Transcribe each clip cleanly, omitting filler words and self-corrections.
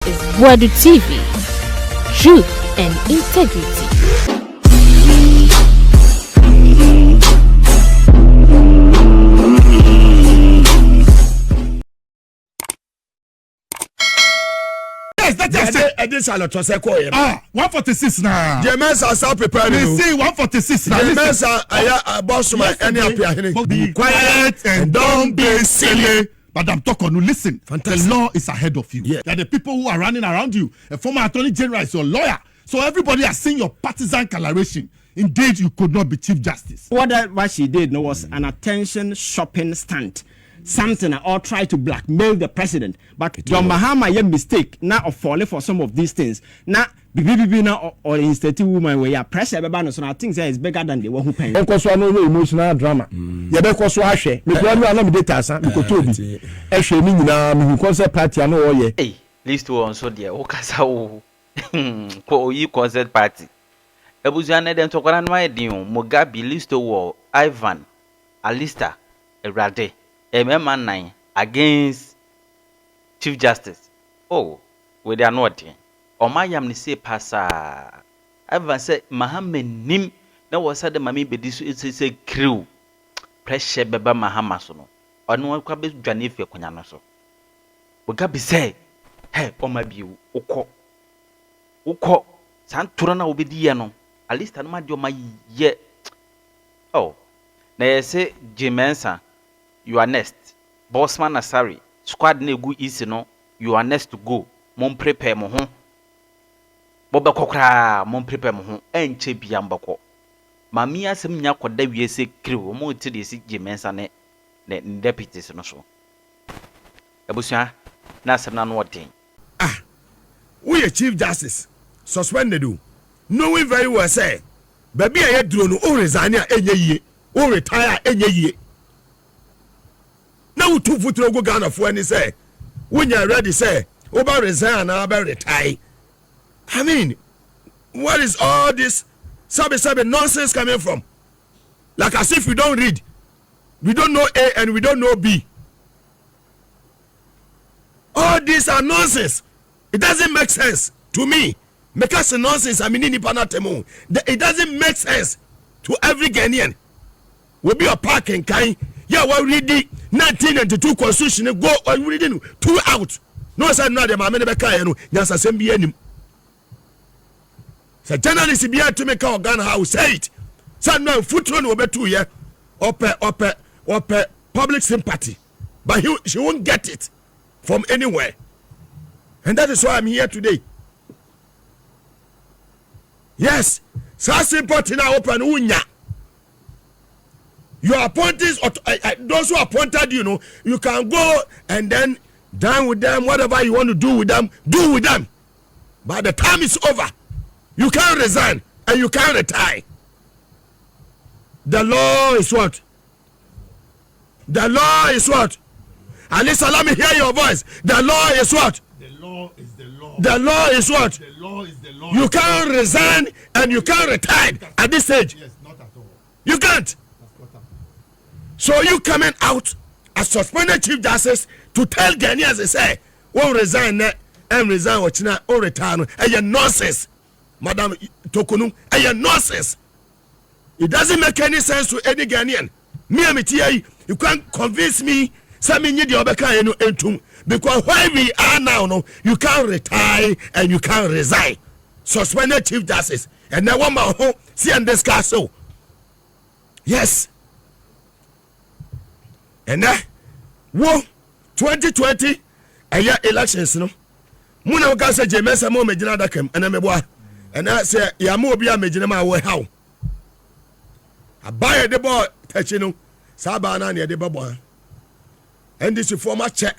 is Boadu TV. Truth and integrity. That's it. I did Charlotte was a coin. 146 now. Jean Mensah start preparing. We see 146 now. Jean Mensah, Bossman, any appear. Be quiet and don't be silly. Madam Torkorno, listen. Fantastic. The law is ahead of you. Yeah. There are the people who are running around you. A former attorney general is your lawyer. So everybody has seen your partisan coloration. Indeed, you could not be Chief Justice. What she did was an attention shopping stunt. Something or try to blackmail the president. But John Mahama a mistake now of falling for some of these things. Now BBB now or instead woman where pressure so I think is bigger than the one who pay. Because no emotional drama. You because so ashe. Me go no am data san me ko tobi. E hwe ni nyina me concert party ano wo ye. Eh, Listowel so there o kasa o. Ko yi concert party. Ebuzu na dem Torkorno no edin Mugabe, Listowel, Ivan, Alistair, Erade. Man 9 against Chief Justice. Oh, we they are not. Or my yam ni say pasa. I've said Muhammad nim. Now was said the mami be this is a crew. Pressure beba Mahama so no. Or no kwa be dwane fe konya no so. Mugabe say, hey, o ma bi ukọ. Santura na obedi ye no. At least no ma di o ma ye. Oh. Na ye say Jean Mensah, you are next. Bossman Asari, squad negu easy no, you are next to go. Mon prepare mo ho. Boba kokra, mon prepare mo ho. Enche biambako. Mami asem nya koda wiese crew, mo ti de si Jean Mensah ne deputies no so. Ebusua, na asem na no odin. We a Chief Justice suspended you. Knowing very well say, baby I dro no o resign enye yie, o retire enye yie. Now two foot go Ghana for any say when you're ready say over resign and retire. I mean, what is all this sabe nonsense coming from? Like as if we don't read, we don't know A and we don't know B. All these are nonsense. It doesn't make sense to me. Because nonsense, I mean, it doesn't make sense to every Ghanaian. We'll be a parking kind. Yeah, well, reading 1992 constitution go or reading 2 out. No, sir, no, the mamma Becca, yes, I send be any. So, journalists be able to make our gun house say it. Some no foot run over 2 years or public sympathy. But she won't get it from anywhere. And that is why I'm here today. Yes, so sympathy now open unya. Your appointees, those who appointed you know, you can go and then dine with them, whatever you want to do with them, do with them. But the time is over. You can't resign and you can't retire. The law is what? The law is what? Alistair, let me hear your voice. The law is what? The law is the law. The law is what? The law is the law. You can't resign and you can't retire at this stage. Yes, not at all. You can't. So you coming out as suspended Chief Justice to tell Ghanaians they say, "Oh resign and resign or China or retire." And nonsense, Madam Torkorno. And nonsense. It doesn't make any sense to any Ghanaian. Me, you can't convince me. Some need your entum because where we are now, no, you can't retire and you can't resign. Suspended Chief Justice and now one more home see and discuss so. Yes. And that, 2020, a year elections, no. Muna waka say Jean Mensah mo medina da kam, and me boa. And I say, ya mo obi a medina ma wo how. Abaye de boy touch no. Saba na ne de boy. And this former check.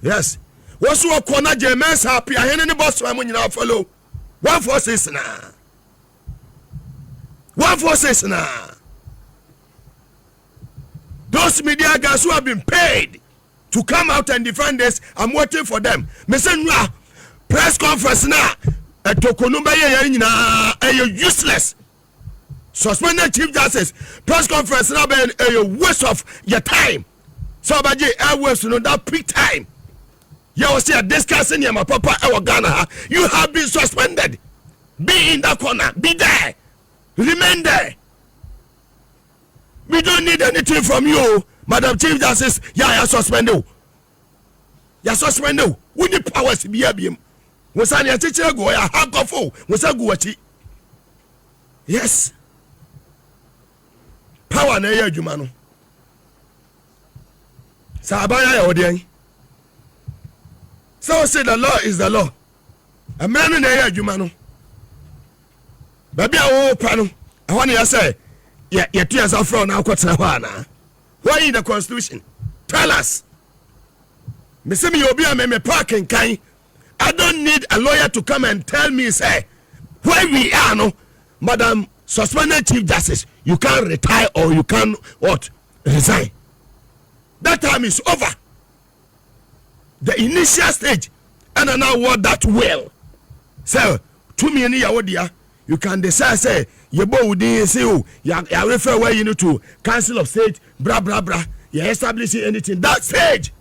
Yes. What's what corner Jean Mensah happy? I hear any boss when you follow. 146 na. 146 na. Those media guys who have been paid to come out and defend this, I'm waiting for them. Me say no press conference na Torkorno be you useless. Suspended Chief Justice press conference na be a waste of your time. So abaje airwaves no that peak time. You was here discussing your papa our Ghana. You have been suspended. Be in that corner. Be there. Remain there. We don't need anything from you, Madam Chief Justice. Yeah, you're suspended. You're suspended. We need powers to be here. Was I teacher go? I have got full. Was I go? Yes. Power na ya adwuma no. Sabaya ya odian. So say the law is the law. A man na ya adwuma no. Baby a wo pa no. I want you say ya tu yourself from na kwotena ho ana. Why in the constitution? Tell us. Me say me obi a me parking kan. I don't need a lawyer to come and tell me say where we are no. Madam suspended Chief Justice, you can't retire or you can what? Resign. That time is over. The initial stage, and now what that will. So, to me any dia, you can decide say you bow say oh, you refer where you need to Council of State, bra bra bra. You establish anything that stage.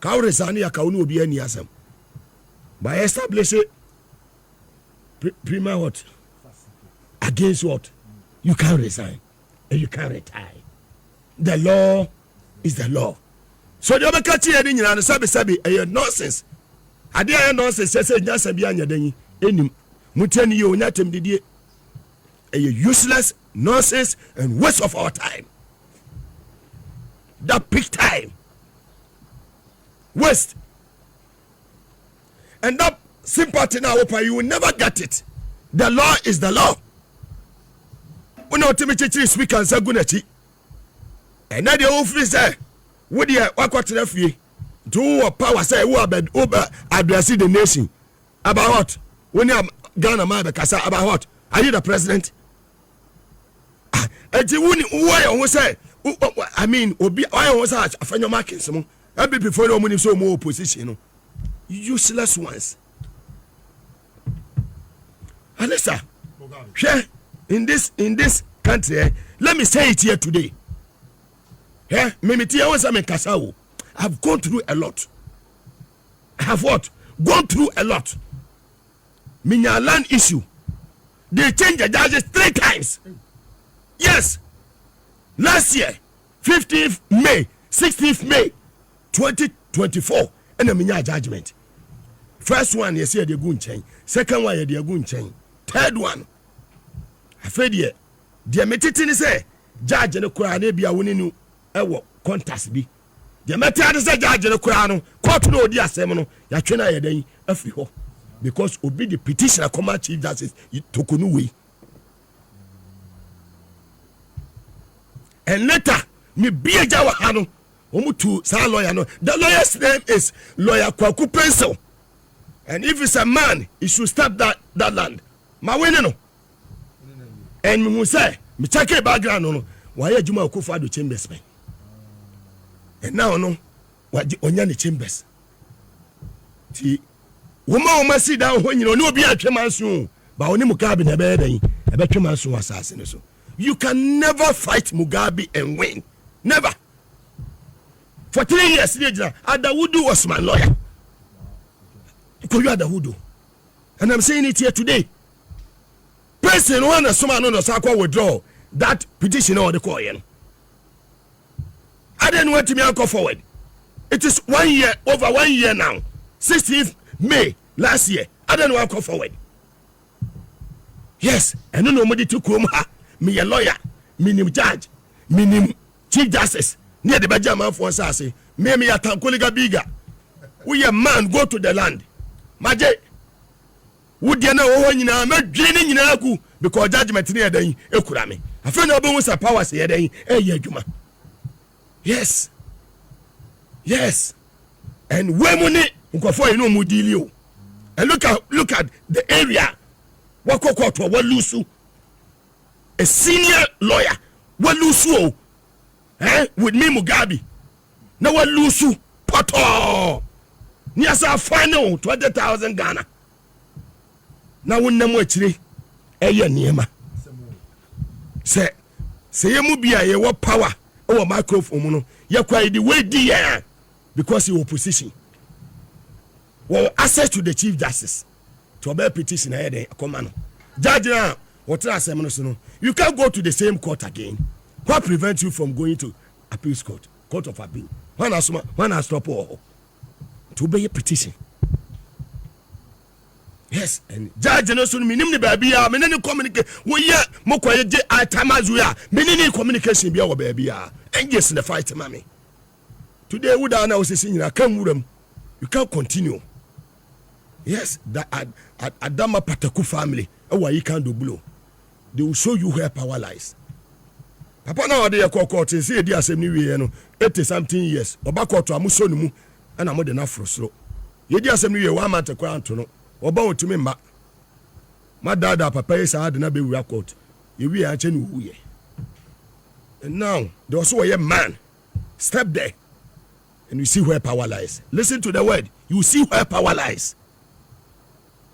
Can resign ya can no be any asem. By establish it, prima what? Against what? You can't resign and you can't retire. The law is the law. So the other catchy heading and sabi a nonsense. I dare nonsense. I said, Nasa Bianya Denny, any Mutani, you not him did a useless nonsense and waste of our time. That big time. Waste. And that sympathy now, you will never get it. The law is the law. When you tell me to speak and say good, and now the office say, "What do you what to the do power say who over address the nation about what? When you Ghana man kasa about what? Are you the president?" And you who say, I mean, obi why was that? I find your marking some. I be before the money so more opposition, useless ones. Alistair, share. In this country, let me say it here today. Yeah, I've gone through a lot. I have what? Gone through a lot. Minya land issue. They changed the judges 3 times. Yes. Last year, 15th May, 16th May, 2024, and a minya judgment. First one, you see the gun chain. Second one, you gun chain. Third one. Afraid ye the metitini say judge no kura na bia woni nu ewo contest bi the metade say judge no kura no court no odi asem no ya twe na ye dan afi ho because obi the petitioner come Chief Justice Torkorno we and later me bia jawa hano omutu sa lawyer no the lawyer's name is lawyer Kwaku Pencil and if it's a man he should stop that land ma wene no. And me say me check a background no why adwuma Akufo Addo Chambers man and now no waje onya ne Chambers ti woma sit down ho nyina no obi atwemanso ba oni Mugabe na be dan e betwemanso asase ne so you can never fight Mugabe and win never for 3 years Boadu was my lawyer because you are Boadu and I'm saying it here today. Person one a someone no sakwa withdraw that petition or the call. I didn't want me to go forward. It is 1 year, over 1 year now. 16th May last year. I didn't want to go forward. Yes, and no nobody to come. Me a lawyer, me judge, me Chief Justice. Near the Benjamin for Sassi. Me a tankoliga bigger. We a man go to the land. Maje. Would you know when you are not draining in Aku because judgment near the Ekurame? A friend of Bones powers here, yes, yes, and when money for no mudilio, and look at the area. Wakokoto Walusu, a senior lawyer, Walusu, with me Mugabe. Now Walusu, Poto, Niasa final 20,000 Ghana. Now when namo chiri eye niema say you be a ye power over microphone no ye kwai the way di because you opposition well access to the chief justice to obey petition ahead a command judge now what you can't go to the same court again. What prevents you from going to appeals court of appeal? When I stop to obey a petition. Yes, and judge no soon minimum baby are many communicate. We yeah, Mokwa I time as we are. Many communication be our baby are. And yes, in the fight, mammy. Today, we are now saying, I can't them. You can't continue. Yes, that Adama Pataku family, why you can't do blow. They will show you where power lies. Papa now they are court and say, dear, 80-something years. Obako to Amusonu, and I'm more than afro slow. Ye dear, 1 month a crown to know. About to me, my dad, papa is hard and I be record. You we are genuine. And now, there was a man. Step there. And you see where power lies. Listen to the word. You see where power lies.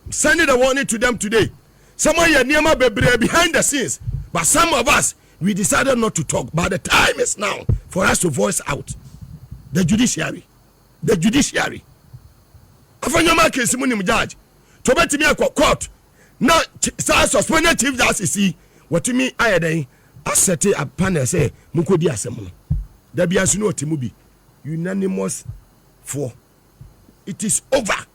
I'm sending a warning to them today. Someone here near my baby behind the scenes. But some of us, we decided not to talk. But the time is now for us to voice out. The judiciary. The judiciary. Afanyama case munim judge. To bet me a court. Now, suspended chief justice. What to me, I then asset a panel say, Mukodi Assembly. There be as you know, Timubi. Unanimous for it is over.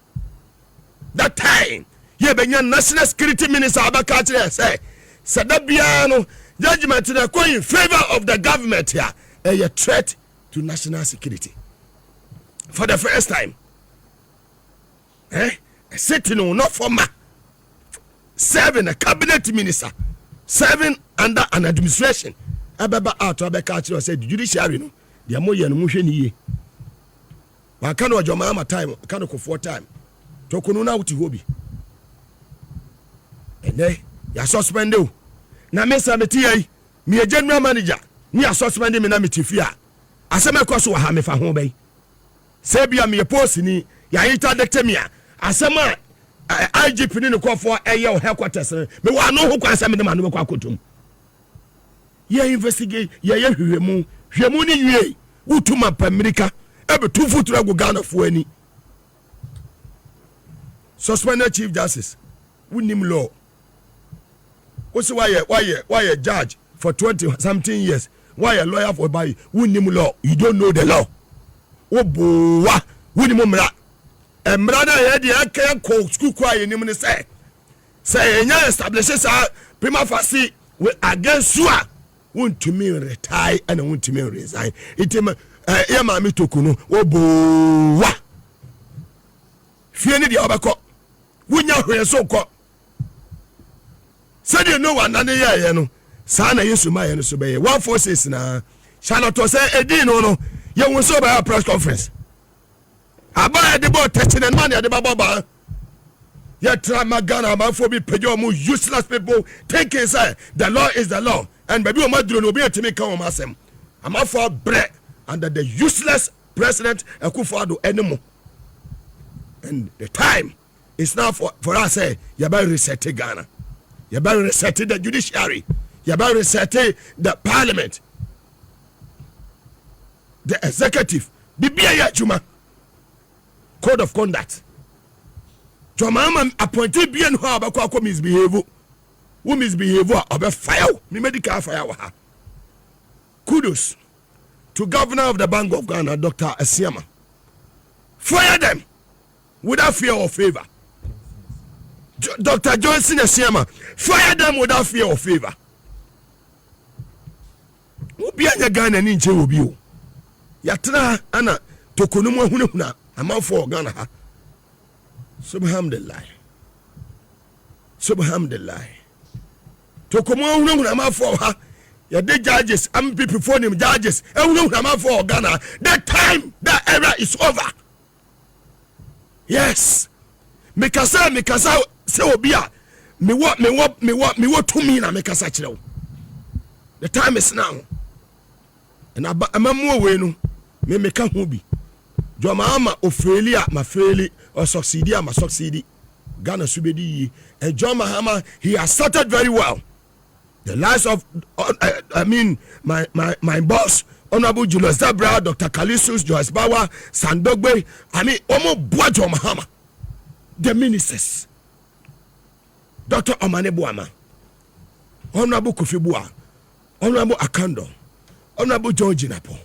That time, ye benya national security minister Abakachire say that biano judgment to in favor of the government here a threat to national security. For the first time, sitting not former serving a cabinet minister, serving under an administration. Ababa out Abakachire said judiciary no. The Amoya no muhwe I can't watch my time, I can't go for time. Torkorno na wuti hobi. Ene, ya suspend you. Na mesa meti ai, me general manager, ni ya suspend me na metifia. Asema kwa so ha me fa ho bai. Se bia me post ni ya interdict me a. Asema IGP ni ko for eye headquarters. Me wa no ho kwa asema de ma no kwa kotum. Ye investigate, ye hwehwemu. Hwemu ni yue. Utuma pa America ebe 2 foot go Ghana for any suspended chief justice wunim law also why a judge for 20-something years, why a lawyer for by wunim law, you don't know the law obowa wunim mra emra na ye de aka ko school kwa ye nim ne say enya establishes prima facie against you want to me retire and want to me resign. It ya mami Torkorno obo wa fie ni dia obako wunya hwe so ko said you know one na ye no sa na Yesu ma ye no so be 146 na Charlotte say edin no ye won so by press conference aba de bo teaching and man de baba ye try magana man for be pejo mu useless people thinking say the law is the law and baby o maduro no be atimi kan o masem ama for bread under the useless president Akufo-Addo anymore. And the time is now for us say you better reset Ghana. You better reset the judiciary. You better reset the parliament. The executive. The BIA Juma. Code of conduct. Joma appointed BIA who abako misbehave. Who misbehave or fire. Me medical fire. Kudos to Governor of the Bank of Ghana, Dr. Asiama. Fire them without fear or favor. Dr. Johnson Asiama, fire them without fear or favor. Ubianya Ghana ninche obiu. Yatra ana Torkorno mo hununa amount for Ghana ha. Subhanallah. Subhanallah. Torkorno hununa amount for ha. Yeah, the judges, I'm people for them judges. And we don't have for Ghana. That time, that era is over. Yes. Mikasa say obia. Me what to me na mikasa chiro. The time is now. And amamu we no. Me meka ho bi. Joma ama ofelia ma feli or succeed ma succeed. Ghana subedi. And John Mahama, he has started very well. The lives of, my boss, Honorable Julius Zabra, Dr. Kalisus, Joyce Bawa, Sandogbe, Omo Boadu Mahama. the ministers. Dr. Omane Boama, Honorable Kofi Bua, Honorable Akando, Honorable George Napo,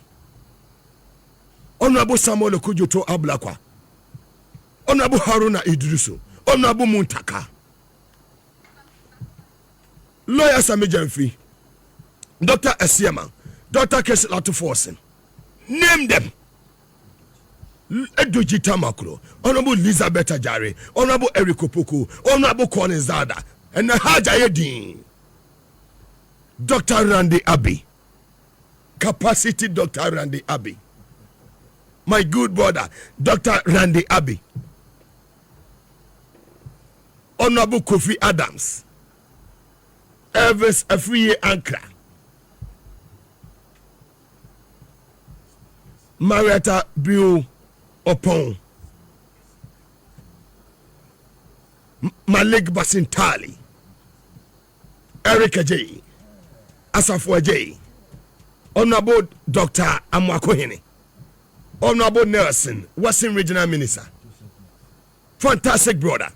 Honorable Samuel Okujoto Ablakwa, Honorable Haruna Idrisu, Honorable Muntaka, Lawyer Sami Jamfi, Dr. Esiama, Dr. Kesilatu Forsen. Name them. Edoji Tamakro, Honorable Elizabeth Ajare, Honorable Eric Opoku, Honorable Colin Zada, and Haja Yedin. Dr. Randy Abbey. Capacity Dr. Randy Abbey. My good brother, Dr. Randy Abbey. Honorable Kofi Adams. Elvis Afriye Ankra. Marietta Bill Opon. Malik Basintali. Eric Ajay. Asafo Ajay. Honorable Dr. Amwakohene. Honorable Nelson, Western Regional Minister. Fantastic brother.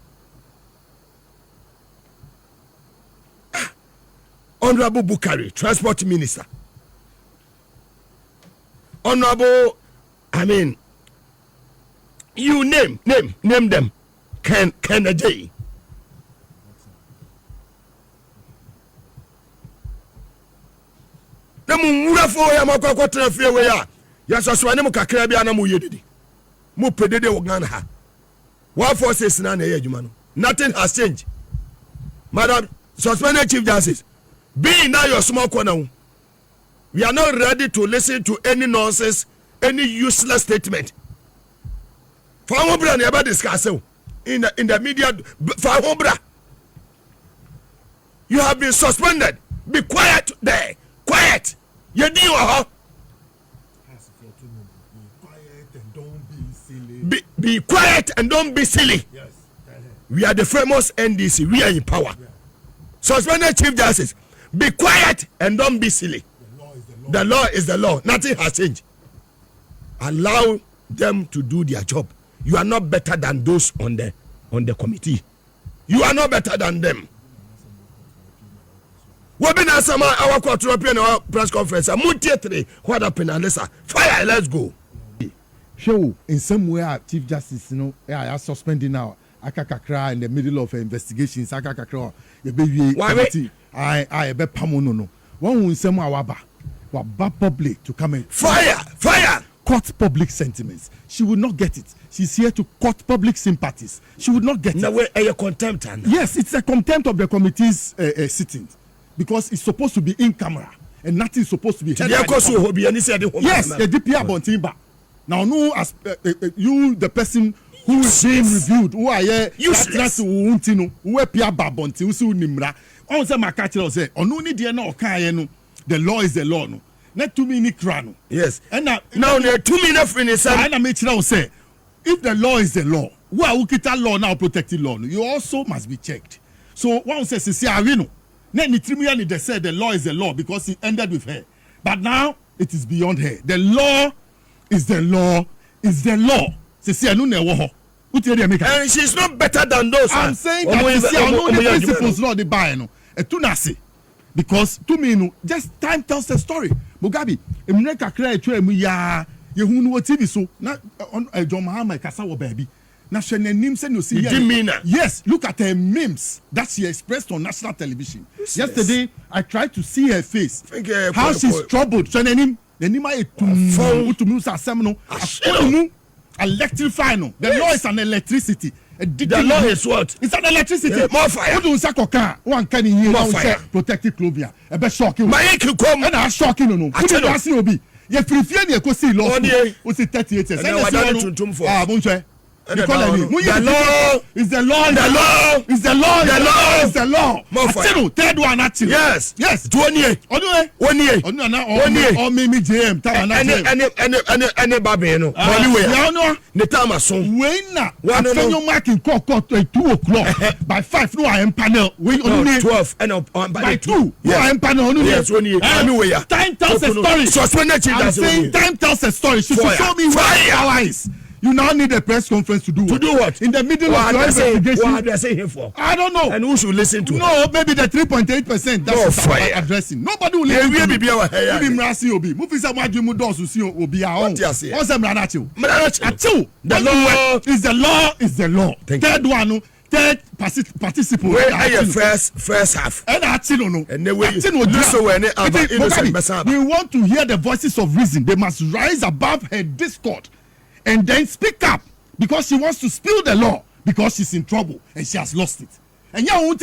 Honorable Bukari, Transport Minister. Honorable, you name them. Ken Ajay. Namu murafo ya makwa tena fie we ya. Ya saswane mu kakra bia na mu yedidi. Mu pedede wo Ghana ha. What forces na ye adwuma no. Nothing has changed. Madam Suspended Chief Justice, being now your small corner, we are not ready to listen to any nonsense, any useless statement. Fahobra never discuss in the media. Fahobra, you have been suspended. Be quiet there. Quiet. You do Be quiet and don't be silly. Yes. We are the famous NDC. We are in power. Yeah. Suspended Chief Justice, be quiet and don't be silly. The law is the law. Nothing has changed. Allow them to do their job. You are not better than those on the committee. You are not better than them. What been our quarter European press conference? What happened, Alistair? Fire, let's go. Show in some way, Chief Justice, I are suspending now. Akakakra in the middle of investigations. Akakakra, the baby committee. I bet Pamono. One who some waba public to come in. Fire! Court public sentiments. She would not get it. She's here to court public sympathies. She would not get it. Now, are you contempt? Yes, it's a contempt of the committee's sittings because it's supposed to be in camera and nothing is supposed to be heard. Yes, the DPR Bontimba. Now, no, as you, the person who is being reviewed, who are here, useless, who are Pia Babonti, who see Nimra, on the Makachel say, on only the no Kayano, the law is the law. No, not 2 minutes run. Yes, and now there are 2 minutes finish. And I make now say, if the law is the law, who are Ukita law now protecting law? You also must be checked. So one says, see, I know. Then they said the law is the law because it ended with her, but now it is beyond her. The law is the law. Is the law. And she's not better than those. I'm saying that the principles not the buy no. Because to me just time tells the story. Mugabe, America create ya yehunu wo TV so na John Mensah kasa wo baby. Na hwe nim say no see. Yes, look at her memes that she expressed on national television. Yesterday I tried to see her face. How she's troubled. So nim I to me asem no. Electrify no. The law is an electricity. The law is what? It's an electricity. More fire. What do you say? One can hear. More fire. Protective clothing. A bit shocking. My ink come. And I'm shocking. No. What do you say? Obi. You prefer you go see law. What's it 38 years? Bonche. The law is the law. The law is the law. The law is the law. More fire. Third one actually. Yes. 1 year. 1 year. 1 year. Or maybe JM. Any baby no. No. The time is soon. When na. When you mark in court at 2 o'clock. By 5 no I am panel. When 12 and by 2 no I am panel. Yes, 1 year. Time tells a story. Suspended Chief Justice. I'm saying time tells a story. She should show me where power is. You now need a press conference to do what? To do what? In the middle of your investigation. What are they saying for? I don't know. And who should listen to? No, maybe the 3.8%. That's what I'm addressing. Nobody will listen to you. The law is the law is the law. Third one, third participant. Where are your first half? And the way we want to hear the voices of reason. They must rise above her discord and then speak up because she wants to spill the law because she's in trouble and she has lost it. And no one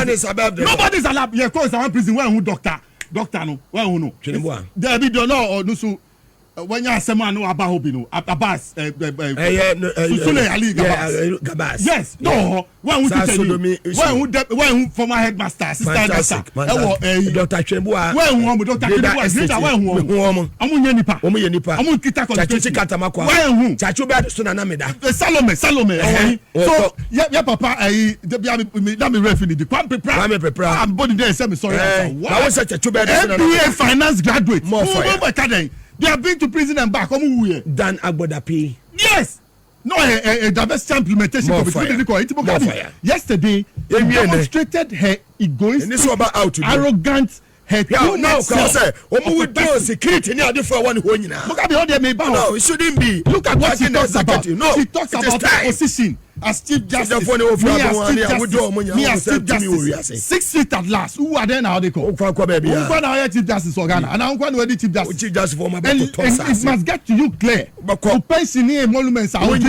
is above the law. Nobody is allowed. You call someone prison where who doctor no where who no. There be the law or no so. When you are someone who about Hobino, Abbas, Susule Ali Gabas. Yes, no, when who former headmaster, sister Dr. Chembua, when Dr. Chembua, Amun Kita Katamakwa, when Salome. So, yeah, Papa, let me referee the Kwame I'm body there, sorry. NBA finance graduate, more fire. They have been to prison and back. Dan Agbodapi. Yes. No, a diversity implementation committee. Yesterday, they demonstrated her egoistic, arrogant, her security. No, it shouldn't be. Look at what she talks about. She talks about the opposition as Chief Justice. Me as Chief Justice. 6 feet at last. Who are there now? They call. Who are Chief Justice Organa? And I'm going to Chief Justice. And it must get to you clear. Pensioner monuments are and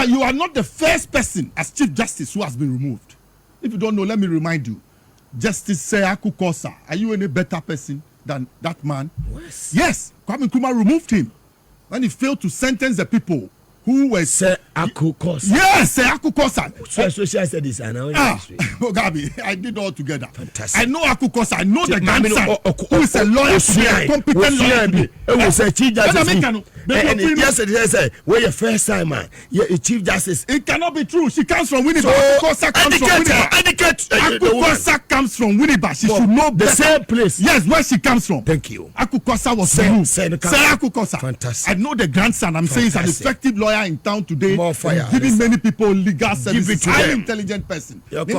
you are not the first person as Chief Justice who has been removed. If you don't know, let me remind you. Justice Seyaku Kosa, are you any better person than that man? Yes. Kwame Nkrumah removed him when he failed to sentence the people who were Seyaku Kosa. Yes, Seyaku Kosa. Social studies and Mugabe, I did all together. Fantastic. I know Aku Kosa. I know the grandson who is a lawyer, a competent lawyer. It was a Chief Justice. Yesterday, said, "Where your first time, man? You're a Chief Justice." It cannot be true. She comes from Winnipeg. Aku Kosa comes from Winnipeg. She should know the same place. Yes, where she comes from. Thank you. Aku Kosa was removed. Say Aku Kosa. Fantastic. I know the grandson. I'm saying he's an effective lawyer in town today. More fire. Giving many people legal services. Highly them. intelligent person. And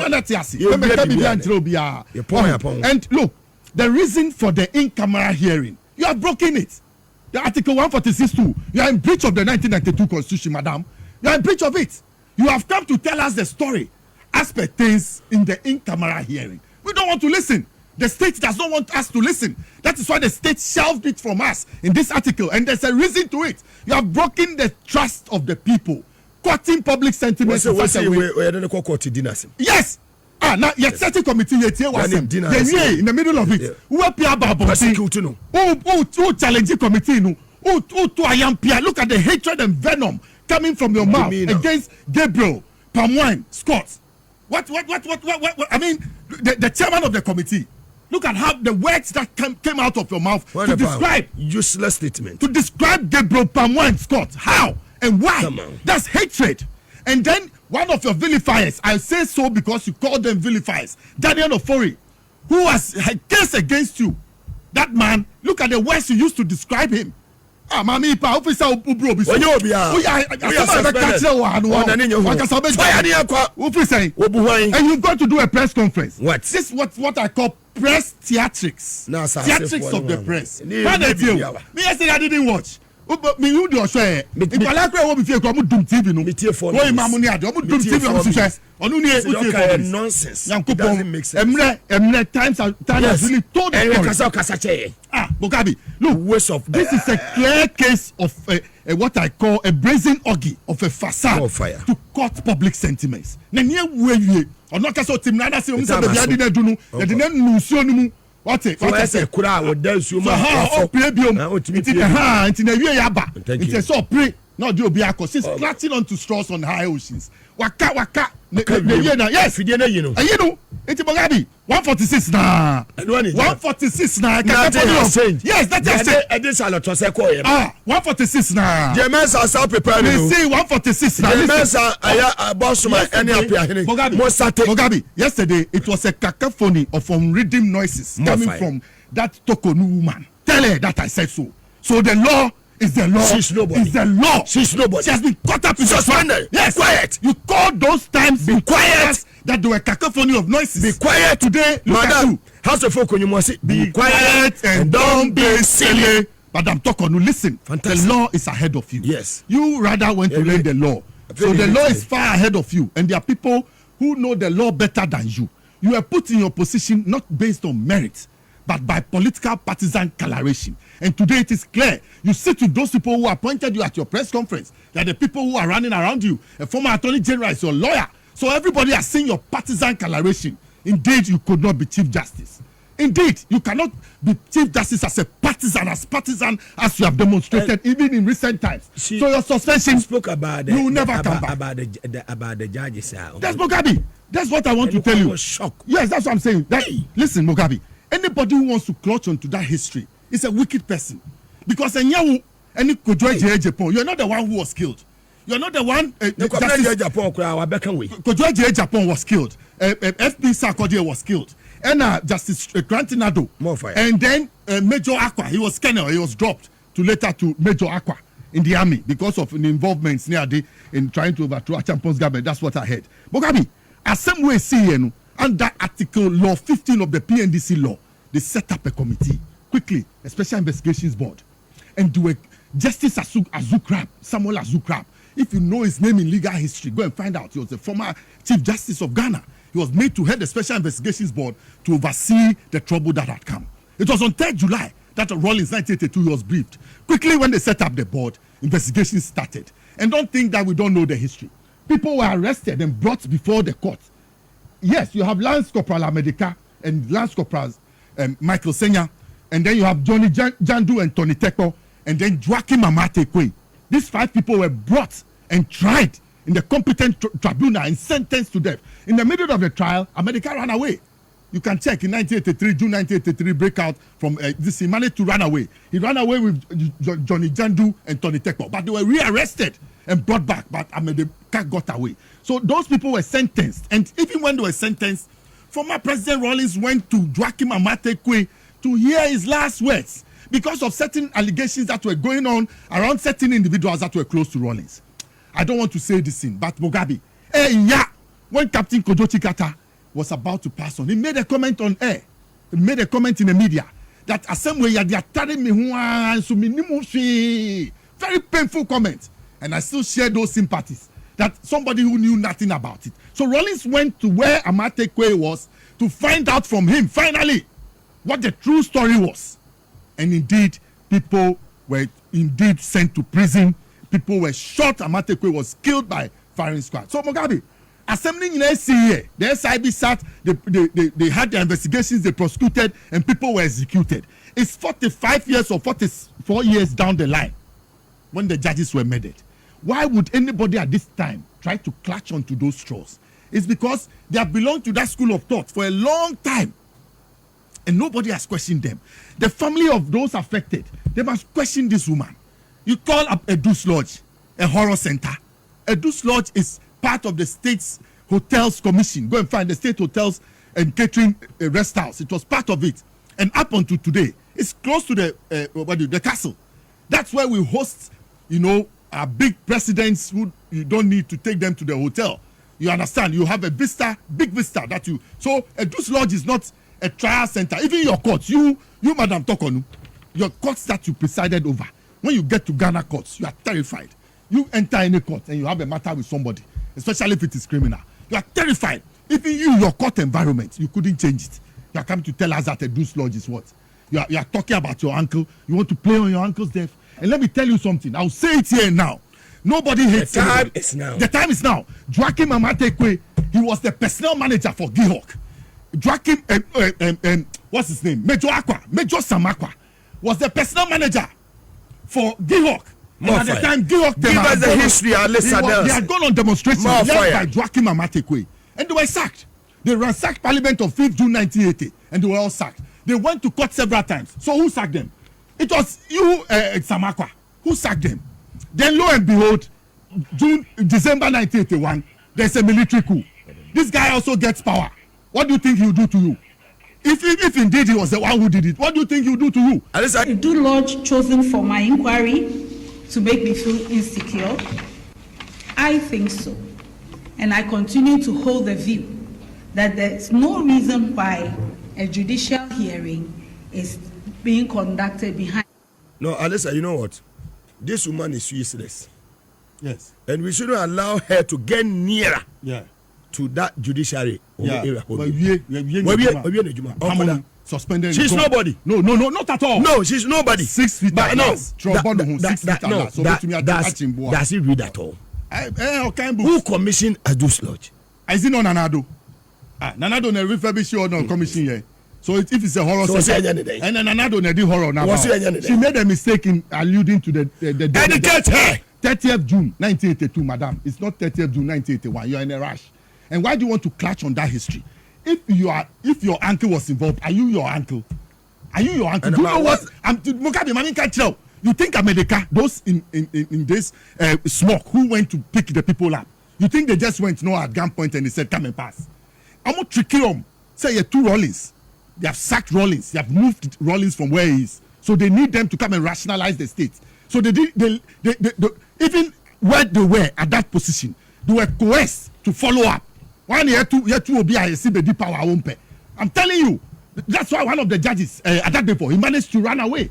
look, the reason for the in-camera hearing, you have broken it. The Article 146(2), you are in breach of the 1992 Constitution, madam. You are in breach of it. You have come to tell us the story as pertains in the in-camera hearing. We don't want to listen. The state does not want us to listen. That is why the state shelved it from us in this article, and there's a reason to it. You have broken the trust of the people, quoting public sentiment. Yes. Now your certain committee in the middle of it. Who challenge the committee? Who to I am Pia? Look at the hatred and venom coming from your mouth against Gabriel, Pamwine, Scott. What? I mean, the chairman of the committee. Look at how the words that came out of your mouth to describe useless statement. To describe Gabriel, Pamwine, Scott. How and why? That's hatred. And then one of your vilifiers, I say so because you call them vilifiers, Daniel Ofori, who has a case against you. That man, look at the words you used to describe him. Mami, officer Ubro, and you've got to do a press conference. What? This is what I call press theatrics. Theatrics of the press. Me yesterday I didn't watch. Me who do share. If I like what we feel, come dum TV no. Why mamu ni ade? Omu dum TV no share. Onu ni e nonsense. Doesn't make sense. Emre times has really told the story. Mugabe, look, this is a clear case of what I call a brazen orgy of a facade to cut public sentiments. Na nie we ono ka so tim na da se o mse be bia di na dunu e di na nusuo no mu. What say kura wo da suo ma. It's na wie yaba. It's so pray No, do Obiako. She's clutching onto straws on high oceans. Waka. Yes, you know. It's Mugabe. 146 na. 146 na. Yes, that is it. And this are to say call 146 na. Jean Mensah self prepared. We see 146 na. Jean Mensah Bossman any appear. Mugabe. Yesterday it was a cacophony of unredeemed noises coming from that Torkorno woman. Tell her that I said so. So the law is the law. She's nobody. Is the law. She's nobody. She has been caught up in suspended. Yes. Quiet. You call those times. Be quiet. That there were cacophony of noises. Be quiet. Today, Madam. House of folk, you must be quiet and don't be silly. Madam Torkorno, listen. Fantastic. The law is ahead of you. Yes. You rather went to learn the law. So the law is far ahead of you. And there are people who know the law better than you. You are put in your position not based on merit, but by political partisan coloration. And today it is clear. You sit with those people who appointed you at your press conference. They are the people who are running around you. A former attorney general is your lawyer. So everybody has seen your partisan coloration. Indeed, you could not be chief justice. Indeed, you cannot be chief justice as a partisan as you have demonstrated even in recent times. So your suspension spoke about you will never come back. About the judges. That's Mugabe. That's what I want to tell you. Shocked. Yes, that's what I'm saying. Listen, Mugabe. Anybody who wants to clutch onto that history is a wicked person. Because you're not the one who was killed. You're not the one. Kojoje Japan was killed. FP Sarkodie was killed. And Justice Grantinado. And then Major Aqua, he was colonel. He was dropped to Major Aqua in the army because of the involvements in trying to overthrow Champon's government. That's what I heard. Mugabe, as some way see under Article Law 15 of the PNDC law, they set up a committee quickly, a special investigations board, and do a Justice Samuel Azukrab. If you know his name in legal history, go and find out. He was the former Chief Justice of Ghana. He was made to head the special investigations board to oversee the trouble that had come. It was on 3rd July that Rawlings 1982 was briefed. Quickly, when they set up the board, investigations started. And don't think that we don't know the history. People were arrested and brought before the court. Yes, you have Lance Corporal America and Lance Corporal Michael Senya, and then you have Johnny Jandu and Tony Teko, and then Joaquim Amate Kwe. These 5 people were brought and tried in the competent tribunal and sentenced to death. In the middle of the trial, America ran away. You can check in 1983, June 1983 breakout from this. He managed to run away. He ran away with Johnny Jandu and Tony Teko, but they were rearrested and brought back. But America got away. So those people were sentenced, and even when they were sentenced, former President Rawlings went to Joaquim Amate Kwe to hear his last words because of certain allegations that were going on around certain individuals that were close to Rawlings. I don't want to say this thing, but Mugabe, when Captain Kojo Chikata was about to pass on, he made a comment on air. He made a comment in the media that assembly very painful comment, and I still share those sympathies. That somebody who knew nothing about it. So Rawlings went to where Amate Kwe was to find out from him finally what the true story was. And indeed, people were indeed sent to prison. People were shot. Amate Kwe was killed by firing squad. So Mugabe, assembling in SCA, the SIB sat, they had their investigations, they prosecuted, and people were executed. It's 45 years or 44 years down the line when the judges were murdered. Why would anybody at this time try to clutch onto those straws? It's because they have belonged to that school of thought for a long time. And nobody has questioned them. The family of those affected, they must question this woman. You call up a Deuce Lodge, a horror center. A Deuce Lodge is part of the state's hotels commission. Go and find the state hotels and catering rest house. It was part of it. And up until today, it's close to the castle. That's where we host, our big presidents who you don't need to take them to the hotel. You understand? You have a vista, big vista so a Deuce Lodge is not a trial center. Even your courts, you Madam Torkorno, your courts that you presided over, when you get to Ghana courts, you are terrified. You enter any court and you have a matter with somebody, especially if it is criminal. You are terrified. Even your court environment, you couldn't change it. You are coming to tell us that a Deuce Lodge is what? You are talking about your uncle. You want to play on your uncle's death. And let me tell you something. I'll say it here now. Nobody hates the time is now. The time is now. Joaquim Amate Kwe, he was the personnel manager for Gihawk. Joaquim, what's his name? Major Samakwa was the personnel manager for Gihawk. More and at fire. the time, give us the history, Alistair. They had gone on demonstration More led fire. by Joachim Amatekwe, and they were sacked. They ransacked Parliament on 5th June 1980, and they were all sacked. They went to court several times. So who sacked them? It was you, Samakwa, who sacked them. Then lo and behold, December 1981, there's a military coup. This guy also gets power. What do you think he'll do to you? If indeed he was the one who did it, what do you think he'll do to you? Do Lord chosen for my inquiry to make me feel insecure? I think so. And I continue to hold the view that there's no reason why a judicial hearing is being conducted behind. No, Alistair, you know what? This woman is useless. Yes. And we shouldn't allow her to get nearer to that judiciary. Suspended. She's nobody. No, not at all. No, she's nobody. 6 feet. But no, does he read at all? Okay, who commissioned Adu's Lodge? Is it not Nanado? Nanado ne refurbish or no commission here. So if it's a horror, so and then Nanado ne do horror now. She made a mistake in alluding to the educate her. 30th June 1982, madam. It's not 30th June 1981. You're in a rush. And why do you want to clutch on that history? If your uncle was involved, are you your uncle? Are you your uncle? Do you know what? Mugabe, Mami can't tell. You think America, those in this smoke who went to pick the people up, you think they just went at gunpoint and they said, come and pass? I'm not tricking them. Say you're two Rollins. They have sacked Rollins. They have moved Rollins from where he is. So they need them to come and rationalize the state. So they even where they were at that position, they were coerced to follow up. One year two OBI see the deep power won't pay. I'm telling you, that's why one of the judges at that day he managed to run away.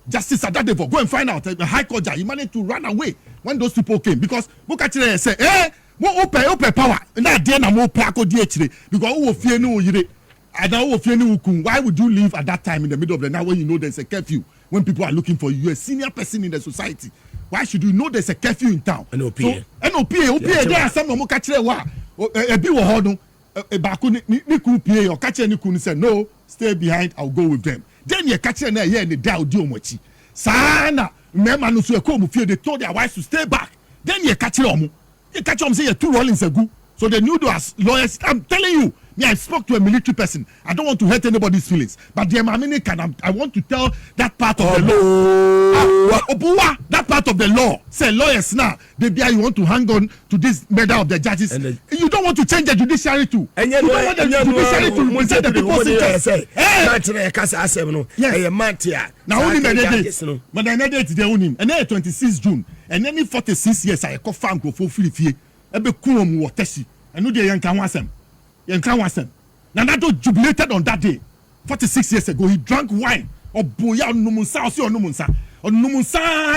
Justice at that day go and find out the high court judge, he managed to run away when those people came because Mukachire said, what open power? Now there na more plako DHD because who fear no yire. Why would you leave at that time in the middle of the night when you know there's a curfew? When people are looking for you, you're a senior person in the society. Why should you know there's a curfew in town? NOPA. NOPA, there are some of them a bit of hold on. Niku or catch any kun said, no, stay behind, I'll go with them. Then you catch a year in the Dow Diomochi. Sana, remember, no, they told their wives to stay back. Then you catch them. You catch them say you're two Rollins ago. So they knew those lawyers. I'm telling you, I spoke to a military person. I don't want to hurt anybody's feelings. But I want to tell that part of the law. That part of the law. Say lawyers now. You want to hang on to this murder of the judges. You don't want to change the judiciary too. And you don't want the judiciary to represent the people's interest. Yes. Now only mediate. But I mediate the only. And then 26 June. And then 46 years I call farm go for free. Ebe kuom wo tesi. Enu de yanka wasem. Nanado jubilated on that day 46 years ago. He drank wine or boya numunsa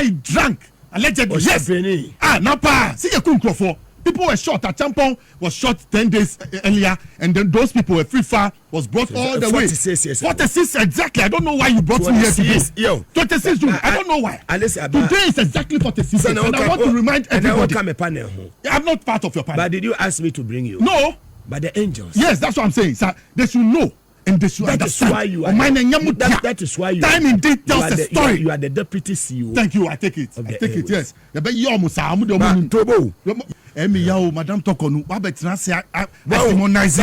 he drank allegedly. Yes. Napa see a people were shot. A Champon was shot 10 days earlier, and then those people were free far was brought all the way 46 years 46 exactly. I don't know why you brought me here today. 26 June. I don't know why. Today is exactly 46 years, and I want to remind everybody. I'm not part of your panel. But did you ask me to bring you? No. By the angels. Yes, that's what I'm saying. Sir, they should know and they should understand. Why you are that is why you time indeed tells the story. You are the deputy CEO. Thank you. I take it. Yes. Madam Torkorno, Wabetina say testimonize.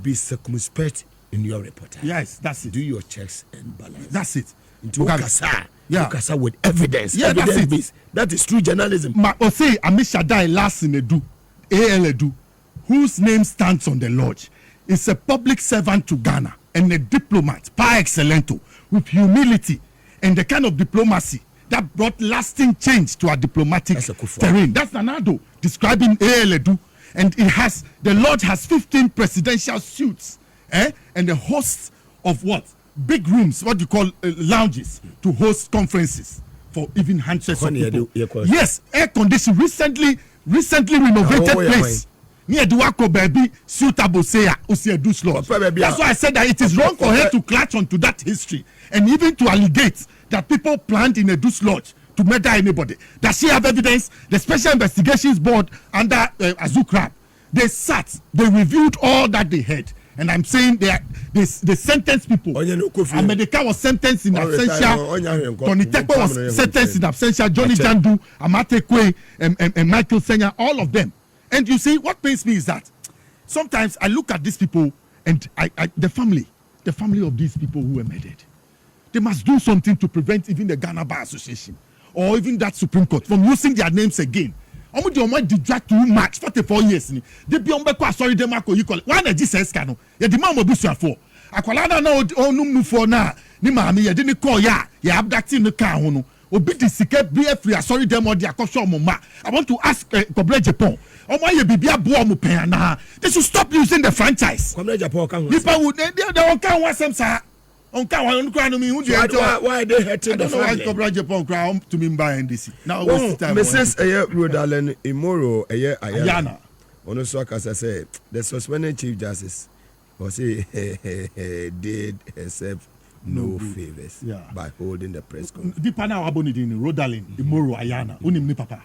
Be circumspect in your reporting. Yes, that's it. Do your checks and balance. That's it. Ukasa with evidence. Yeah, evidence based. That is true journalism. Say Amisha Dai last in Edu, Edu, whose name stands on the lodge, is a public servant to Ghana and a diplomat par excellence with humility and the kind of diplomacy that brought lasting change to our diplomatic terrain. That's Nanado describing Edu, and the lodge has 15 presidential suites, and a host of what? Big rooms, what you call lounges, to host conferences for even hundreds of people. Yes, air conditioned, recently renovated place. Near Duako baby, suitable say Usia Slot. That's why I said that it is wrong for her to clutch onto that history and even to allegate that people planned in a Deuce Lodge to murder anybody. Does she have evidence? The Special Investigations Board under Azukrab They sat, they reviewed all that they had. And I'm saying they sentenced people. America was sentenced in absentia. Tony Tekpo was sentenced in absentia. Johnny Jandu, Amate Kwe, and Michael Senya, all of them. And you see, what pains me is that sometimes I look at these people and the family of these people who were murdered. They must do something to prevent even the Ghana Bar Association or even that Supreme Court from using their names again. Omo de omo detract too much 44 years ni de bi omo kwa sorry dem akọ yikọ why na Jesus ka no ye de ma mo busuafo akwala na onum nufo na ni maame ye de ni call ya abducting no ka ho no obi de sika bi afri sorry dem o de akọhwe omo ma. I want to ask Koble Japan omo ye bibia bo omo pen na they should stop using the franchise. Koble Japan ka ho people would they won kan wasem sa on kan won kra no me hu de why they hurting the family. Koble Japan kra to me buy NDC now Mrs. Rodalen Imoro Ayana ono so akasa say the suspended chief justice was say did herself no favors by holding the press conference. Di pana aboni din Rodalen Imoro Ayana unim ni papa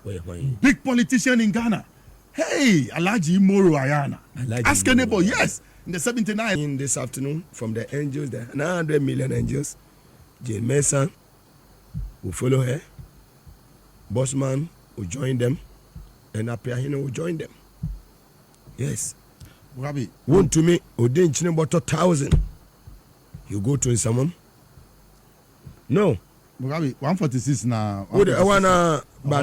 big politician in Ghana. Hey, Alhaji Imoro Ayana. Ask a neighbor. Yes, in the 79 in this afternoon from the angels there 900 million angels. Jean Mensah will follow her. Bossman will join them, and Apiahino will join them. Yes. Mugabe. One to me, Odin Chineboto 1,000. You go to someone? No. Mugabe, 146 now. But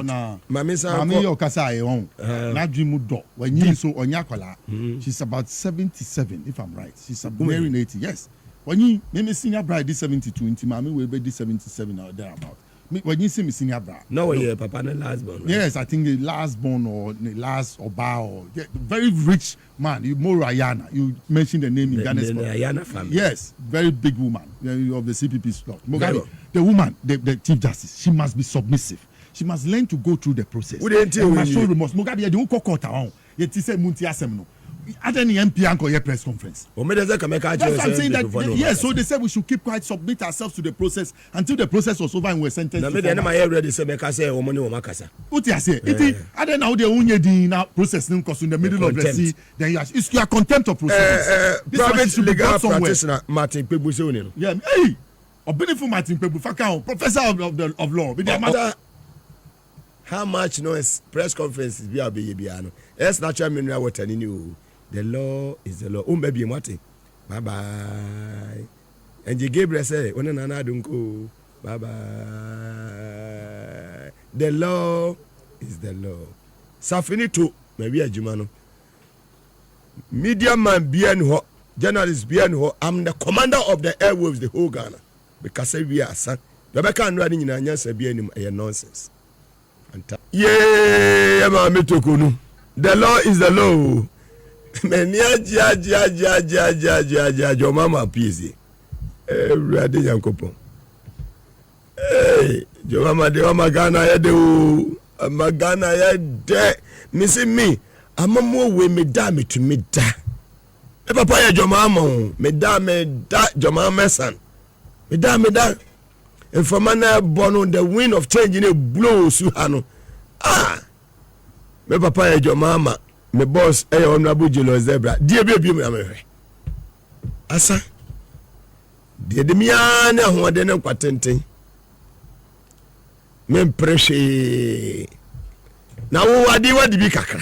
Mamisa. Mami Okasa Eon. Najimudo. When you so on Yakola, she's about 77, if I'm right. She's nearing 80. Yes. When you maybe senior bride is 72, into Mami will be 77 or thereabout. When you see me senior bride. No, yeah, Papa, the last born. Right? Yes, I think the last born or the last Oba or very rich man. You more Ayana. You mentioned the name in Ghana. The Ayana family. Yes, very big woman of the CPP slot. Mugabe, the woman, the Chief Justice, she must be submissive. She must learn to go through the process. Who didn't tell you? Remorse. Mugabe, you don't call court on. Yet he said Munti Asemno. At any MP anchor press conference. That's what I'm saying that yes, so they said we should keep quiet, submit ourselves to the process until the process was over and we're sentenced. What you say? I don't know the only process because in the middle of the sea, then you are contempt of process. Private legal practitioner Martin Pebu. Yeah, hey, a benefit Martin Pebu, professor of law. How much noise press conferences be a baby? Yes, natural mineral water in you. The law is the law. Baby, Martin. Bye bye. And you Gabriel say, "When I don't go, bye bye." The law is the law. Safini too. Maybe a Jumano. Media man bien ho, journalist bien ho. I'm the commander of the airwaves, the whole Ghana. Because we are son. The can't running in a answer bien a nonsense. Yeah, Mammy Torkorno. The law is the law. Your mama peasy. Ready, Yankopo. Hey, your mama, the Magana, Magana, missing me. I'm a more way, me damn it to me. Papa, your mama, me damn that, your mama's son. Me damn that. And for man born on the wind of change in a blows you hano. Me papa your mama. Me boss honorable Jelo Zebra. Dear baby me amere. Asa. Dear de miana ho de ne kwatenten. Me pressure. Na wo wadi bi kakra.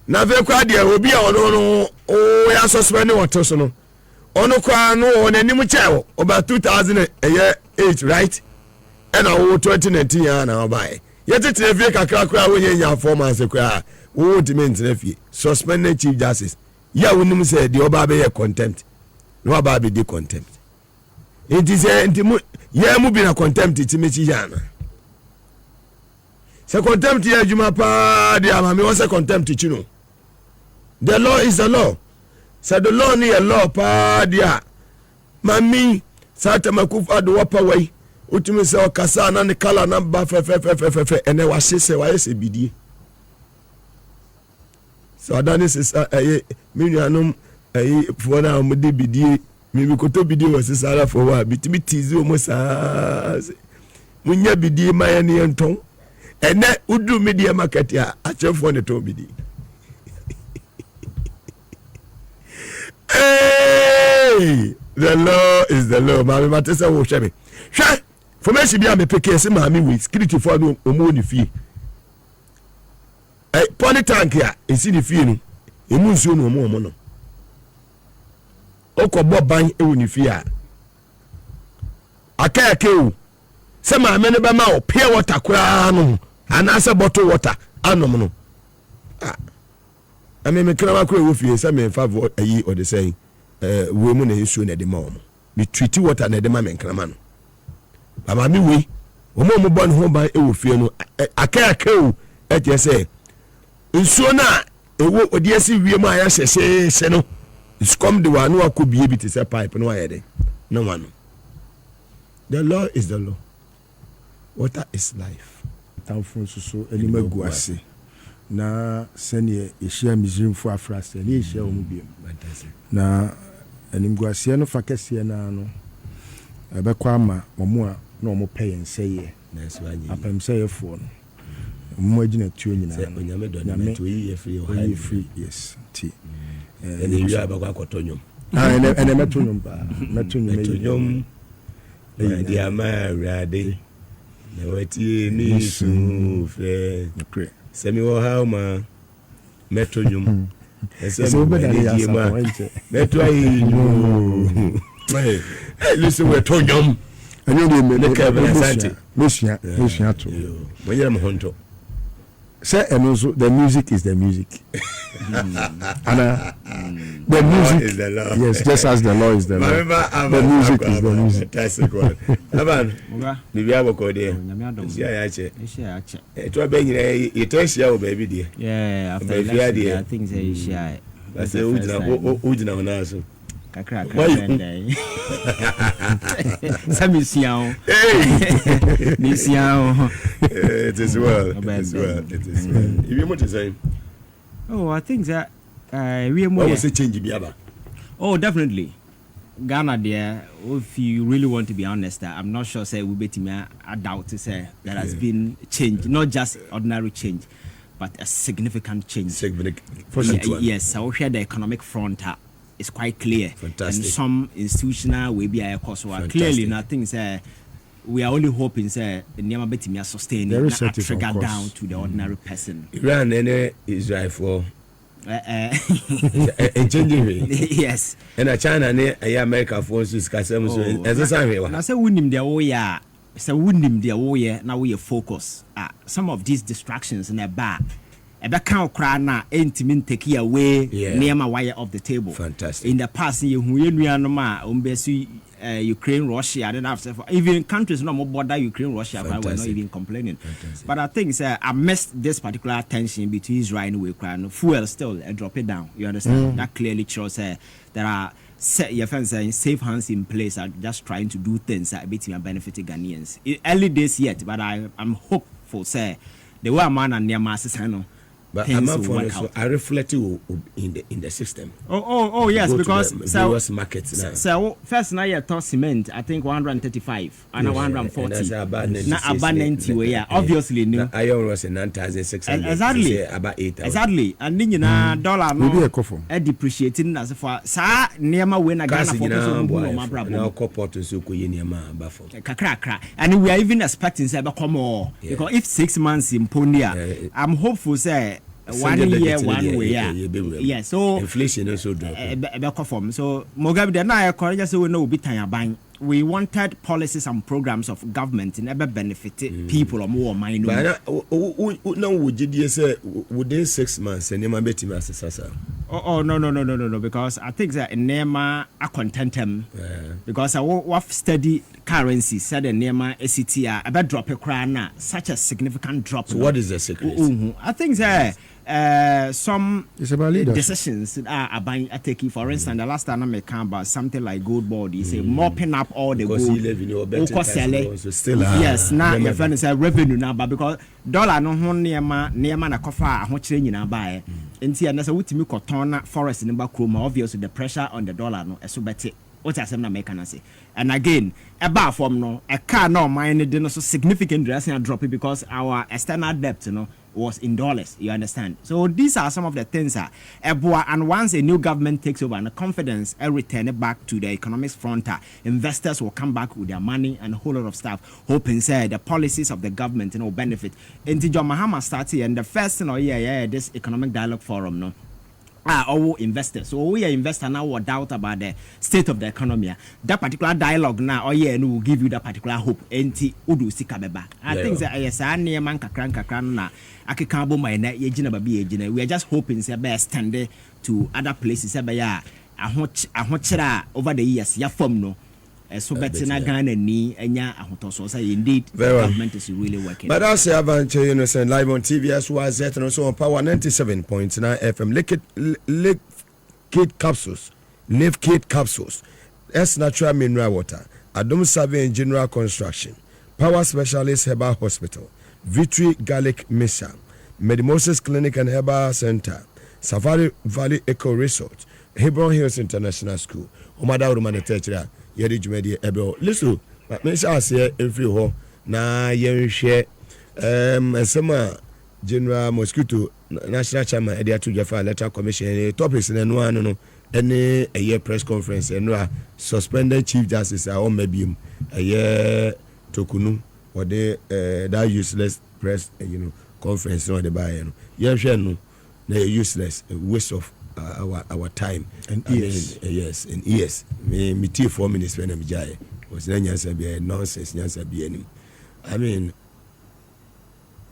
Na ve kwa de obi a ono o ya suspend wato so no. Ono kwa no onanim chewo about 2008 right? And now 2019 ya na obae. Yet te vie kakra kra wo nya 4 months kra. Wo dement na fie. Suspended chief justice. Ya wonim say the oba be contempt. No oba be the contempt. It is entimu ya mu bi na contempt ti mechi yana. Se contempt ya juma pa dia ma me won contempt chi no. The law is the law. So the law ni a law pa dia. Mami sata makufa do wapa wai. Utumi se okasa na ne kala na ba fe ene wa hye wa yese bidie. So adanis is me nuanom for na mo de bidie me bi koto bidie was sara for wa bitimi tizi o mo sa. Munya bidie ma ye ne nton. Ene udu media market ya achefo ne to bidie. Hey, the law is the law. Mami matesa wo hwe me. Hwe formation bi a me peke se mami we security for no omo ni fie. Pony tank ya esi ni fie no. Emu nsuo no omo no. Okobo ban ewu ni fie a. Akake o. Se mami ne be ma o pure water kura no. Anase bottle water anom no. I mean, me kira kura wo fie se me favor ayi o de say we mu na yesu na de ma omo. Me treat water na de ma me nkrama no. Ba mami we omo bon ho ban ewo fie no akake o e je say nsuo na ewo odi asi wie mu aya hye no scum de wa no akobie bi te say pipe no ayede no one. The law is the law. Water is life. Tamfo so anima guase na sene ehia mizrimfo afrase ne ehia omu biem na animguase no fakese na no ebekwa ama omo a na omo pay nseye na so anyi apam seye fo no omo agina tuo nyina no onyame do na to yi free yes ti ene wi abakwa akotonyom ene metonyom ba metonyom di amarade na wati mi sufe semi wo ha ma metonyom ese be ma meto ayi listen we tonyom anyo de me ka be santi mesua to wonyere mo honto say enozo the music is the music and the music is the law. Yes, just as the law is the law. The music is the music. That's the one. Aban bibi aboko de sia ya che to be nyire ito sia o baby de yeah after I think say sia that's ujina na so kakra kakra sami sia hey ni sia it is well if you want to say I think that we was a change biaba. Oh, definitely. Ghana there, if you really want to be honest, I'm not sure say we bet me a doubt to say there has been change, not just ordinary change, but a significant change. Yes, I share the economic front is quite clear. Fantastic. And some institutional will be a cost. Clearly, nothing say we are only hoping say the Nyama bet me sustain it, not trigger down to the ordinary person. Iran and Israel for changing yes and a China near America forces Casem so as a sign. I say wouldn't their way, so wouldn't their way now we focus. Some of these distractions in a bar. A back count cry now ain't mean take away near my wire off the table. Fantastic. In the past, you Ukraine, Russia, I don't have to even countries no more border Ukraine, Russia, but we're not even complaining. Fantastic. But I think I missed this particular tension between Israel and Ukraine. Fuel still drop it down. You understand? That clearly shows there are your friends saying safe hands in place are just trying to do things that benefiting Ghanaians. Early days yet, but I'm hopeful say the way man and near masses but I'm not for so I reflect in the system. Oh yes, because various markets now. So first now you talk cement, I think 135 and 140. Not about 90 yeah. Obviously new. Iron was 9,600. Exactly. About 8,000. Exactly. And then you know dollar no depreciating as for sa near when I got for no problem. Now corporate so ko near bafo. Kakra. And we are even expecting say come more because if 6 months in Pondia, I'm hopeful say 1 year, 1 way, yeah. So inflation also drop. So Mugabe, then I just we know bit buying. We wanted policies and programs of government in ever benefit people or more minor. But now would you say within 6 months and never bet him as Oh no, because I think that Nema a contentem because I want steady currency said the Nema ACT about drop a crown such a significant drop. So what is the secret? I think that some decisions are taking. For instance, the last time I came about something like gold board, you say mopping up all the gold. Yes, now your friend is revenue now, but because dollar no near man a coffee, how much you now buy. And see, and that's a ultimate cotton forest in the back room. Obviously, the pressure on the dollar no so better. What I say, and again, a bar form no, a car no mine did not so significant dressing and drop it because our external debt, was in dollars. You understand? So these are some of the things that and once a new government takes over and the confidence return it back to the economics front, investors will come back with their money and a whole lot of stuff, hoping the policies of the government benefit. Until John Mahama started, and the first thing this economic dialogue forum no. Our investors. So we are investors now were doubt about the state of the economy. That particular dialogue now, and will give you that particular hope. Enti udu sikabeba. I think that yes, I near man kakran na. Akikabo my na yejina babi yejina. We are just hoping say be stand to other places. Say ya ahochera over the years. Ya form no. So betina Ghana ni enya ahotoso. So indeed, the government is really working. But I say Avanche, live on TV as well as and also on Power 97.9 FM. Live Kid Capsules. S Natural Mineral Water. Adom Survey and General Construction. Power Specialist Herbal Hospital. Victory Garlic Mixture. Medimosis Clinic and Herbal Center. Safari Valley Eco Resort. Hebron Hills International School. Omada Romana Tetra. Yedi Jumedi Ebro. Listen, me say say every ho na yen share sema General Mosquito National Chairman Edia to Jaffa Electoral Commission topics in no no any a year press conference and suspended Chief Justice on maybe a year Torkorno or the that useless press conference no the buy yen share no useless waste of our time and years. Yes, and years. Me 4 minutes when I'm jay was nonsense. I mean,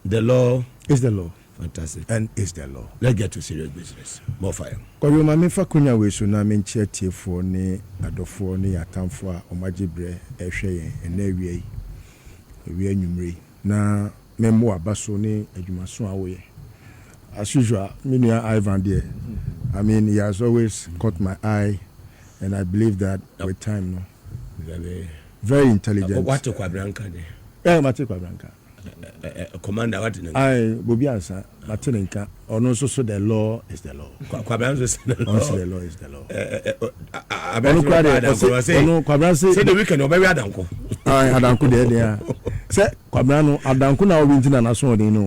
the law is the law. Fantastic. And is the law. Let's get to serious business. More fire. Kwa hiyo mami fa kunya wesu na menche tiefo ni adofo ni atamfo a omagibre ehwe yen ena wie nwumre na memo abaso ni adwumaso awoye. As usual, Minia Ivan there. I mean, he has always caught my eye, and I believe that with time, no, very intelligent. What to Quabranca? Mate Quabranca. Commander, what? I Bobiansa, Martinenka, or no, so the law is the law. Quabranca is the law. The law is the law. I don't say the weekend, or maybe I don't go. I had uncle there. Say, Quabrano, Adanko now winning an assault, you know.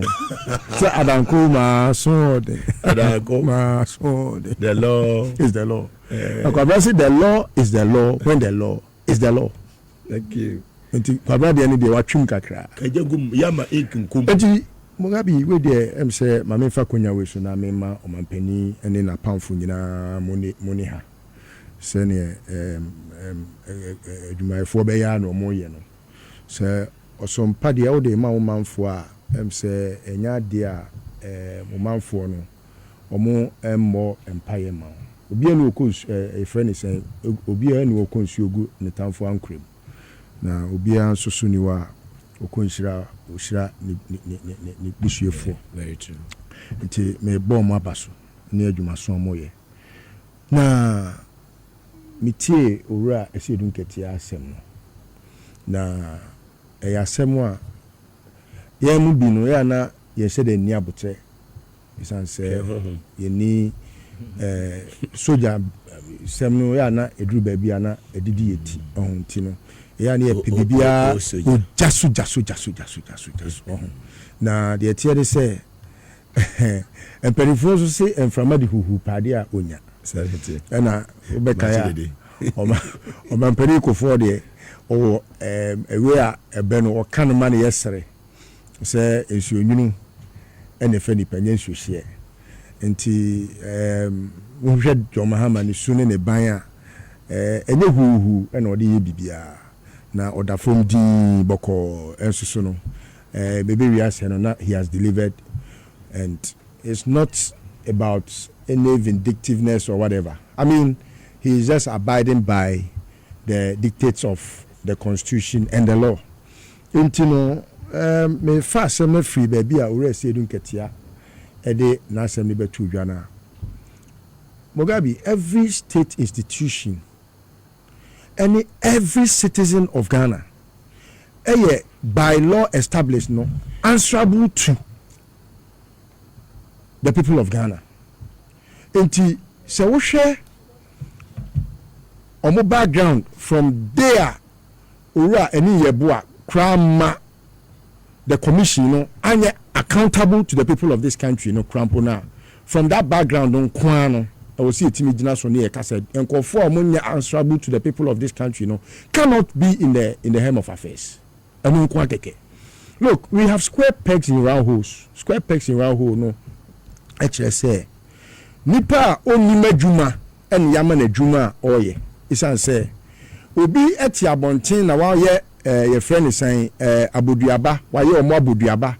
Say, Adanko, my sword. Adanko, my sword. The law is the law. Quabrano said the law is the law when the law is the law. Thank you. Quabrano, the end of the watching kakra. Yama Inkum. Mugabe, we there, say, Mamma Facunya, we should not mema or Mampeni, and then a pound for money. Senior, my forbear or more, you know. Sir, or some paddy all day, man for say, a yard dear, man for no, or more empire man. Obi no coach a friend is saying, Obi no coach you good in the town for uncrim. Now, Obi and so soon you are, or consider, ni issue for. Very true. It may bomb my basso, near you my son moye. Now, Mitie ora ese dun ketia asem na e asem a ye mu bi no ya na ye se de ni abote isan se ye ni soja sem no ya na eduru ba bia na edidi yeti ohun ti no ya na ye pibibia jasu na de tie de se emperifo so se enframa de huhu pade a onya ena obekaya oma mpani ko for de o ewe a ebe no o kan ma ne yesere se ensuonyunu ene fa ni panya nsuhye enti wo hwɛ John Mahama ne sune ne ban a enye huhu ena ode ye bibia na odafom di boko ensusu no baby we ase no na he has delivered, and it's not about any vindictiveness or whatever. I mean, he is just abiding by the dictates of the constitution and the law. Intino me fast me free baby a ore se dun ketia e de na asem ni betu dwana. Mugabe, every state institution, every citizen of Ghana, by law established, no, answerable to the people of Ghana. Enti se wo hwe omo background from there ora eni yeboa krama the commission no anya accountable to the people of this country, Krampona. From that background, on Kwano, I will see a Timmy Dinas on the cassette and conform answerable to the people of this country, cannot be in the helm of affairs. Look, we have square pegs in round holes. Square pegs in round hole, no. Actually, say, Nipa only Juma and Yaman Juma oye. It's say, Obi etia bontin na wa ye your friend is saying Abuduaba, why you more Abuduaba,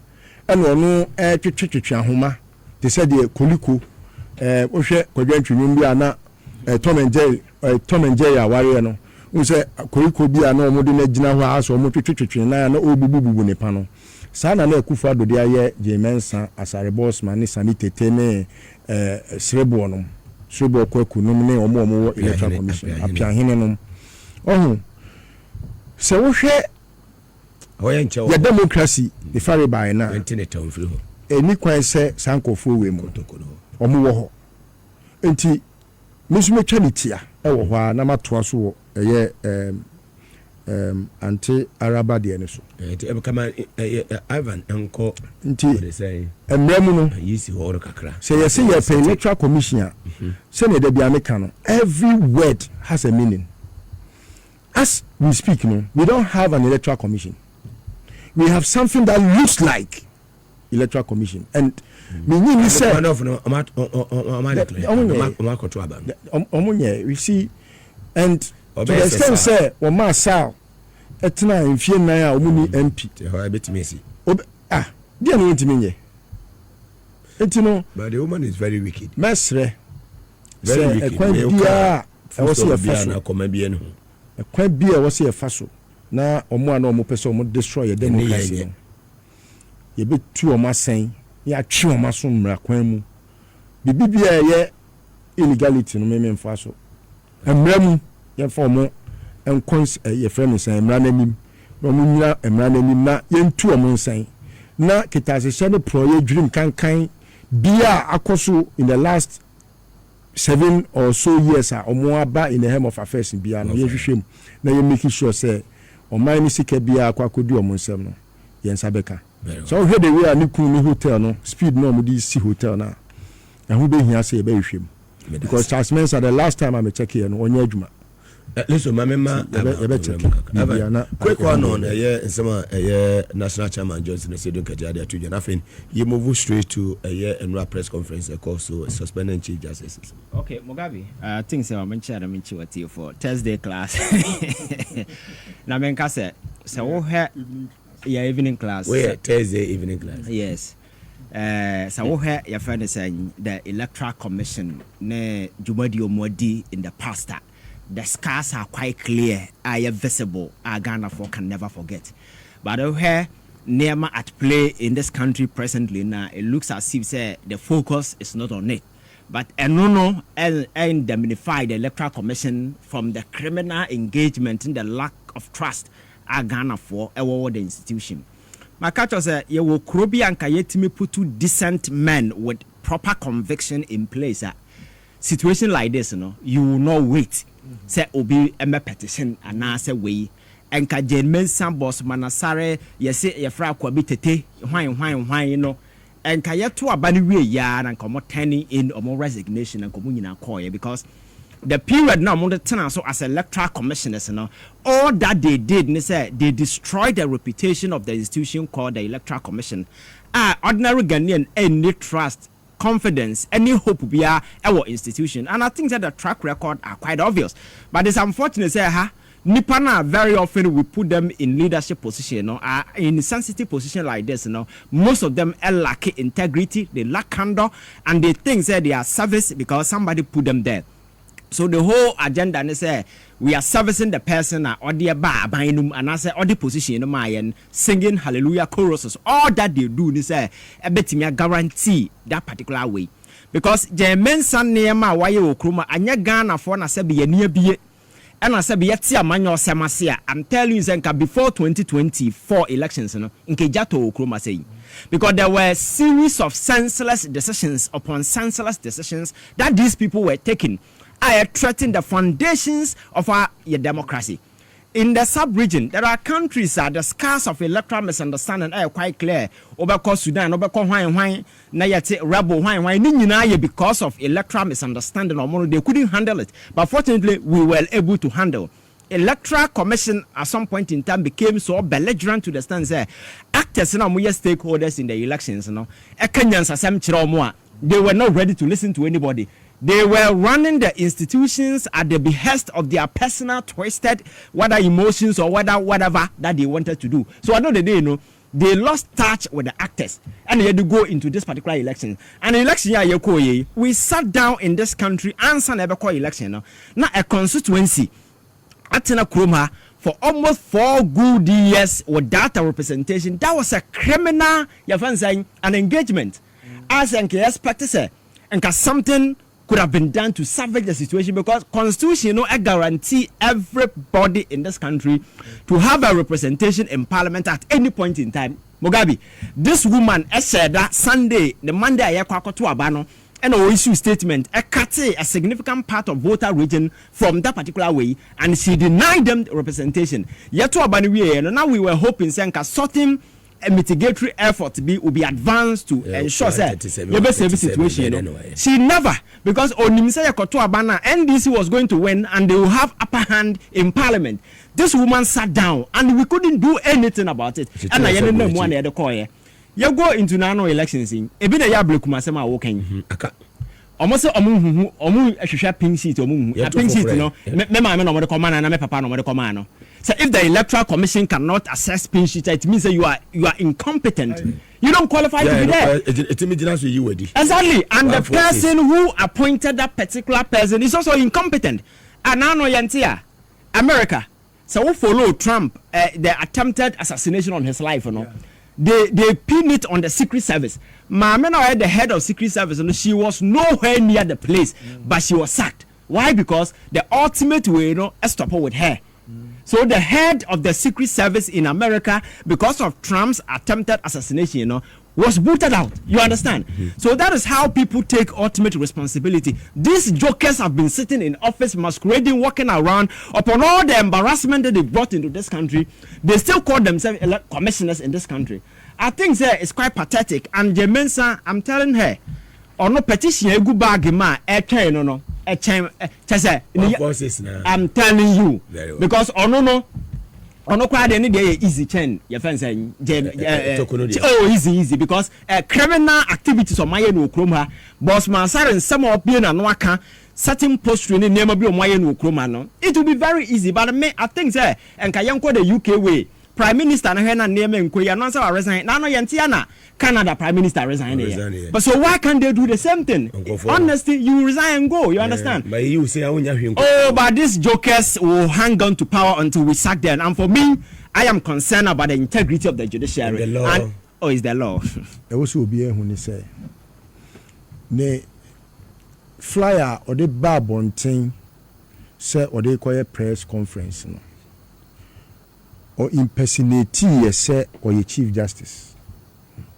and no twetwetwe ahoma. They said the Koliko, Oshe, Kodentri Numbiana, Tom and Jerry, a warrior. No, we say Koliko be a no modern general house or Motutri, no Obubu Nepano. Sana ne Kufa do dia Jean Mensah Bossman, Nisani Tene, Srebonum, Srebo Kweku, Nomine or more electoral commission, Apia Hinenum. Oh, so the democracy, the fare by now. Any quite say Sanko Fu Wemo or Muho. Enti Musme Chanitia, or Nama Twasu, a year anti Araba Dianeso. Ivan, Uncle, they say, and Remuno, easy or Kakra. Say, I see you're electoral commissioner, Senator Biamecano. Every word has a meaning. As we speak, we don't have an electoral commission. We have something that looks like electoral commission, and we say, we see, and to the extent say, Oma Sao, Etna in Fiena, Omuni MP. Dear no intimate. But the woman is very wicked. Mesre, very wicked. I was a fashion. A quite beer was a faso. Na omo na omo pese omo destroy your democracy. Ye be tu omo asen, ya twi omo so mra kwan mu. Bibibia ye illegality no me mfa so. Emra mu ye fa omo enkons ye friend sen emra nanim. Omo nyira emra nanim na ye ntu omo nsen. Na kitase no pro ye dream kan bia akoso in the last 7 or so years omo aba in the helm of affairs in bia no ye hwehwem na ye making sure say o man sika bia akwakodu omonsem no yensa beka so he the way ani kun hotel no speed no mudi si hotel na hu be hia say be hwem because Charles Mensah the last time I check here no onya adwuma listen mama quick one on nsema national chairman Johnson said don't kaja there to nothing you move straight to a press conference also suspending chief justice. Okay, Mugabe, things I'm mentioning what you for Thursday class. Na menka say wo he evening class. Where Thursday evening class. Yes. So wo he your friend saying the electoral commission ne jumadi omodi in the past. The scars are quite clear, are visible, Ghana for can never forget. But here, Nema at play in this country presently now, it looks as if say the focus is not on it. But no indemnify the electoral commission from the criminal engagement in the lack of trust Ghana for the institution. My catcher said, you will Krobi and Kayetimi put 2 decent men with proper conviction in place. Situation like this, you will not wait. Say obi eme petition anase we enka Jean Mensah Bossman asare yese yefra kwabi tete hwan no enka yeto abani we ya na nkomo turning in omo resignation and komo nyina call because the period now mo tena so as electoral commissioners all that they did they say they destroyed the reputation of the institution called the Electoral Commission. Ordinary Ghanaian any trust, confidence, any hope be our institution, and I think that the track record are quite obvious. But it's unfortunate say Nipana very often we put them in leadership position, in sensitive position like this. Most of them lack integrity, they lack candor, and they think that they are service because somebody put them there. So the whole agenda is say we are servicing the person or the and I say all the position and singing hallelujah choruses. All that they do is say a bit me guarantee that particular way. Because Jean Mensah Nema why you kruma anya Ghana for na say be near be and I say be yet manual semasia. I'm telling you Zenka before 2024 elections in Kejato kruma saying. Because there were a series of senseless decisions upon senseless decisions that these people were taking. I threaten the foundations of our democracy. in the sub-region, there are countries that the scars of electoral misunderstanding are quite clear. Over Sudan, over why, na yet rebel why, because of electoral misunderstanding or more, they couldn't handle it. But fortunately, we were able to handle. Electoral Commission at some point in time became so belligerent to the stand there. Actors and stakeholders in the elections, they were not ready to listen to anybody. They were running the institutions at the behest of their personal twisted whether emotions or whatever that they wanted to do. So at the end of the day, they lost touch with the actors and they had to go into this particular election. And the election we sat down in this country and never call election now a constituency Atena Kroma for almost 4 good years without a representation. That was a criminal an engagement. As I expect to say, and something could have been done to salvage the situation, because constitution guarantee everybody in this country to have a representation in parliament at any point in time. Mugabe, this woman said that Sunday, the Monday I to Abano, and issue statement a significant part of voter region from that particular way, and she denied them the representation. Yet to Abani, now we were hoping sorting a mitigatory effort will be advanced to ensure that the situation. She never, because Onimisa Koto Abana NDC was going to win and they will have upper hand in parliament. This woman sat down and we couldn't do anything about it. And I didn't know one the call. You go into nano elections in a bit of Yablukuma Sama walking. Almost a pink sheet or a pink sheet, no command and papa no command. So if the electoral commission cannot assess pink sheet, it means that you are incompetent. You don't qualify to be there. Exactly. And the person who appointed that particular person is also incompetent. And now Yantia, America. So we follow Trump, the attempted assassination on his life, They pin it on the Secret Service. Mamena, the head of Secret Service, and she was nowhere near the place, but she was sacked. Why? Because the ultimate way, stop with her. So the head of the Secret Service in America, because of Trump's attempted assassination, was booted out. You understand? So that is how people take ultimate responsibility. These jokers have been sitting in office, masquerading, walking around upon all the embarrassment that they brought into this country. They still call themselves commissioners in this country. I think it's quite pathetic. And Jean Mensah, I'm telling her, or no petition, a good bag, no. I'm telling you, because quite any day easy chain. Your friend saying, easy because criminal activities on my no chroma, Bossman, sir, and some of being and waka certain post in name of my no chroma. No, it will be very easy, but I think there and Kayanko the UK way. Prime Minister and Hena name and Kuyanonsa are resigning. Nano Yantiana, Canada Prime Minister resigning. But so why can't they do the same thing? Honestly, you resign and go. You understand? But you say, but these jokers will hang on to power until we sack them. And for me, I am concerned about the integrity of the judiciary. And the law. And, it's the law. There also be when they say, ne flyer or the bar thing, say or they call a press conference. Or impersonating yourself or your Chief Justice.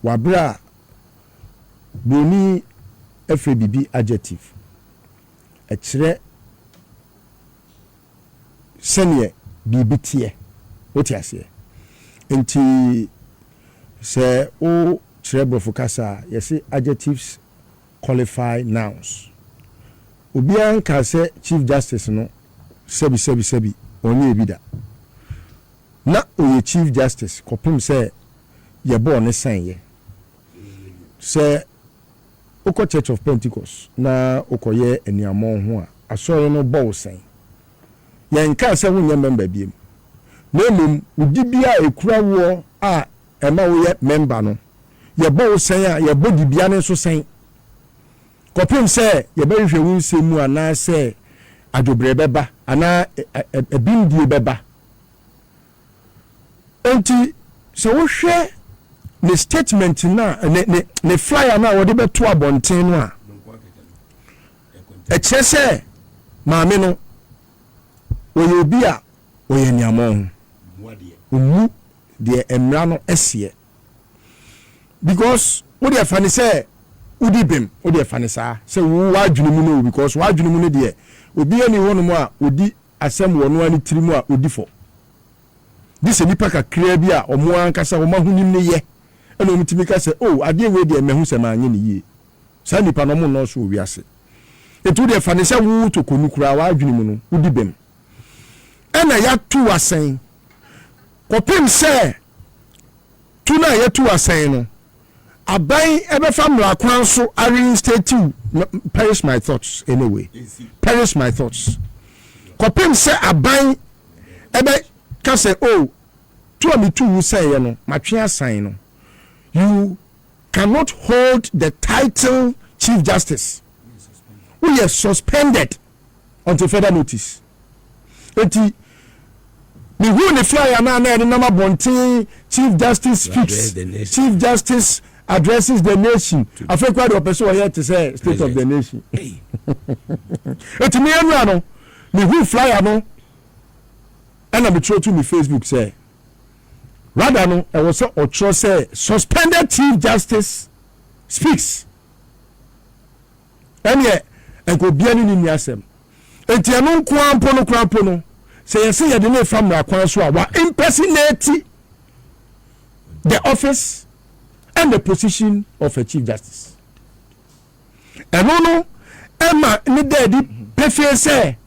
Wabra Boni FBB adjective. A chere senior BBT. What you say? Enti say o cerebral focasa, you say adjectives qualify nouns. Obian can say Chief Justice no sebi onye ebida. Na oye Chief Justice kopim say ye bo ne san ye say oko Church of Pentecost na okoye eniamon ho a asoro no bo san ye nka say wo nye member biem na mum udibia ekura wo a ema wo ye member no ye bo san a ye bo dibia ne so san kopim say ye be hwe wo nsemu ana say adobre beba ana ebindie beba. Enti so wo hwe ne statement na ne flyer na wo de beto abonten no a e chese maame no wo obi a wo ye niamon omu de emra no esie because wo de fani say udi bem wo de fani sa say wo adwunu mu no because wo adwunu mu no de obi ani wono mu a odi asem wo no ani tirimu a odi fo this nipa kakra bi a omo ankasa omo ahunim ne ye ena omtimi ka say oh ade we de mehu se ma anye ne yie sa nipa no mo no so wiase etu de fa ne se wu to konukura wa adwene mu no udi bem ena ya tu asen kopim se tu na ya tu asen no aban ebe famra kwan so reinstate perish my thoughts anyway perish my thoughts kopim se aban ebe ka say oh tu ami tu say ye no matwe asan no you cannot hold the title Chief Justice. We are suspended until further notice. Eti me who ne flyer na the number bontin Chief Justice speaks. Chief Justice addresses the nation. Afekwa the person here to say state of the nation. Eti me anu ano me who flyer no and I throw to me Facebook say rather no I was so say suspended Chief Justice speaks. Anye enko bia ni ni asem enti anu nkwa no say yesi ye de ne famra kwan so a wa impersonate the office and the position of a Chief Justice. Eno ema ni dedi pefe say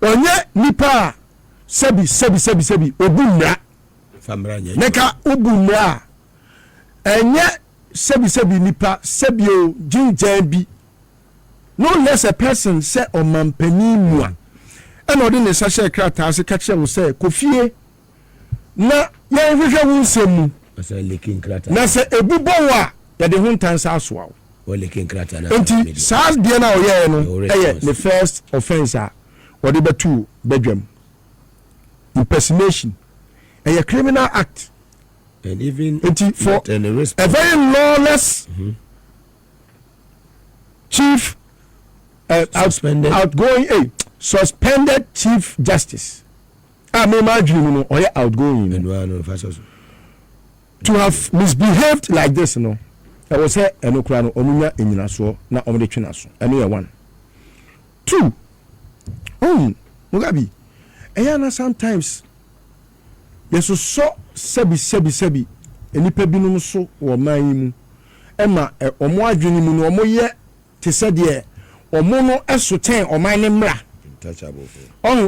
onye nipa sebi obumra famra nya neka obumra enye sebi nipa sebio jinja bi no less a person say o mampani mu a ena odi ne sahye krata se kache wo say kofie na ye hwehwe wo nsemu asa lekin krata na se ebubo wa ya de huntansa asoa wo lekin krata na enti sas de na oye no the first offense a what the two bedroom impersonation a criminal act and even for a very lawless chief outgoing suspended Chief Justice I may imagine no or outgoing to have misbehaved like this no I was say enokra no omunya enyina so na omde twena so eno one 2 Mugabe eyana sometimes yeso so sebi enipa binum so wo man mu ema omo adwene mu no omo ye te se de omo no esoten oman ne mra untouchable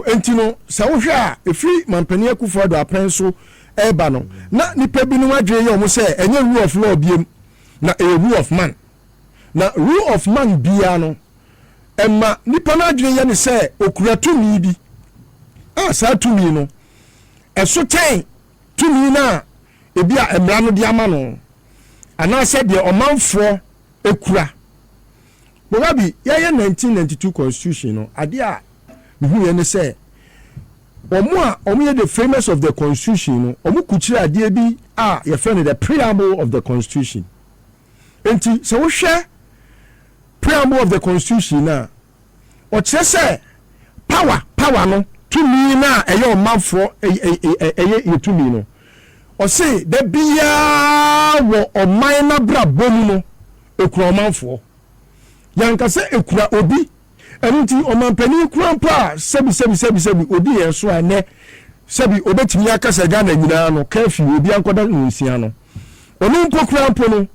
enti no se wo hwe a efri mampani akufo do apen so eba no na nipa binum adwene ye omo se enye rule of law biem na a rule of man na rule of man bia no emma nipa na adwene ye ne se okuratu mi bi sa tumi no esoten tumi na ebi a emra no de ama no ana se de omanfo ekura Mugabe ye 1992 constitution no ade a mehu ye ne se omo ye the framers of the constitution no omo kuchira ade bi a ye friend the preamble of the constitution enti se wo hwe preamble of the constitution na o kire se power no tumi na eyo manfo eye tumi no o say the bia wo oman na bra bomu no ekura manfo yanka se ekura obi enunti omanpani kura mpa sebi odi yeso ane sebi obetimi akasa Ghana nyina no kafi obi ankoda nsia no onu mpo kura mpo no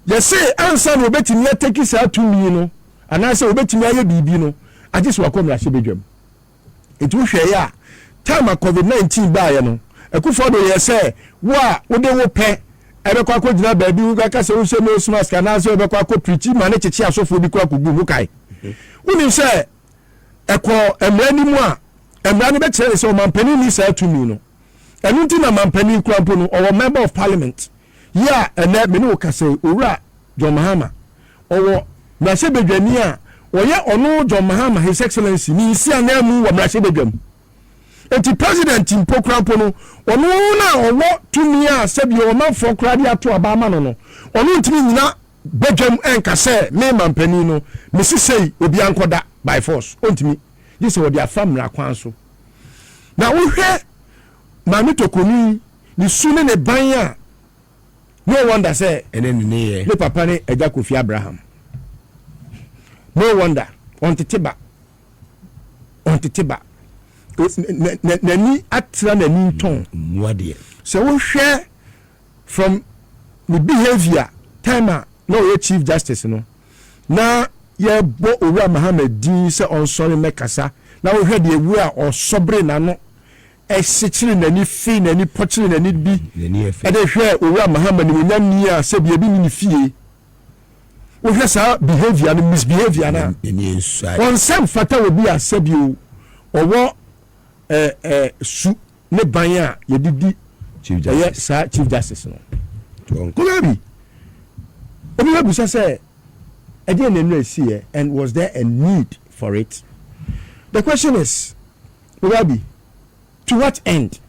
ye say ansa no obetimi ateki sa tumi no anase obetimi aye bibi no agise wakomra sebedwam it will share time of COVID-19 by no ekufo do ye say wo de wo pe ebekwa ko gina baabi wo ka se wo se no mask na se ebekwa ko preach ma ne chechi asofo bi kwa kugu wo kai woni se eko emrani mu a emrani be kire se o mampani ni sa tumi no enu nti na mampani kwampo no o member of parliament ya ene me no ka se owura John Mahama owo na se bedwani a oye ono John Mahama his excellency ni isi anamu wa mrahye bedwam enti president impokrampo no ono na owo tumi a sebi o manfo krade ato abama no ono ntimi nyina bedwam enka se me mampani no mesisei obi ankoda by force ontimi this we dia famra kwan so na wo hwe mami Torkorno ni sune ne ban a no wonder say enen ne papa ne Eja Kofi Abraham no wonder on titiba nani atra nani ton muade so we share from the behavior time no chief justice no na ye bo owura Muhammad din se on sorry mekasa na we hwede ewu a osobre na no e sichiri nani fi nani pochiri nani bi e de hwe owura Muhammad ni nyam ni a se bi ni fie we hwe sa behavior no misbehavior na on sem fata we bi a se bi owo su ne ban a ye didi chief justice no Mugabe obi we busa say and was there a need for it? The question is, Mugabe, to what end?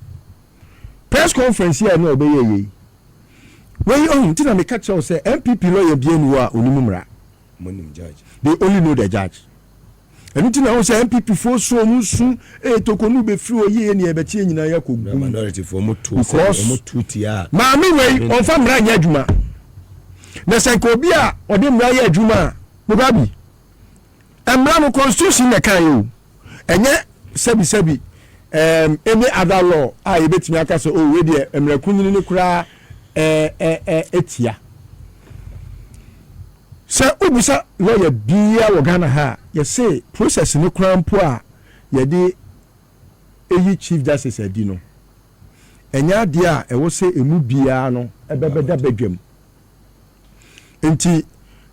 Press conference here no obey ye. When you own tina me catch say MPP lawyer bienwa onimumra. Judge. They only know the judge. And tina say MPP for so musu Torkorno be free oye ni e be tie nyina yakogu. Minority for mo two tia. Maami wey on fa mra nya adwuma. Na senko bi a ode mra ye adwuma Mugabe emra no constitution na kan yo enye sebi any other law a yebetimi aka so o we de emra kunni ne kura etia se obusa lawyer bia wo Ghana ha ye say process ne kura mpo a ye de eyi chief justice adi no enya de a e wo say emu bia no ebebeda badwam enti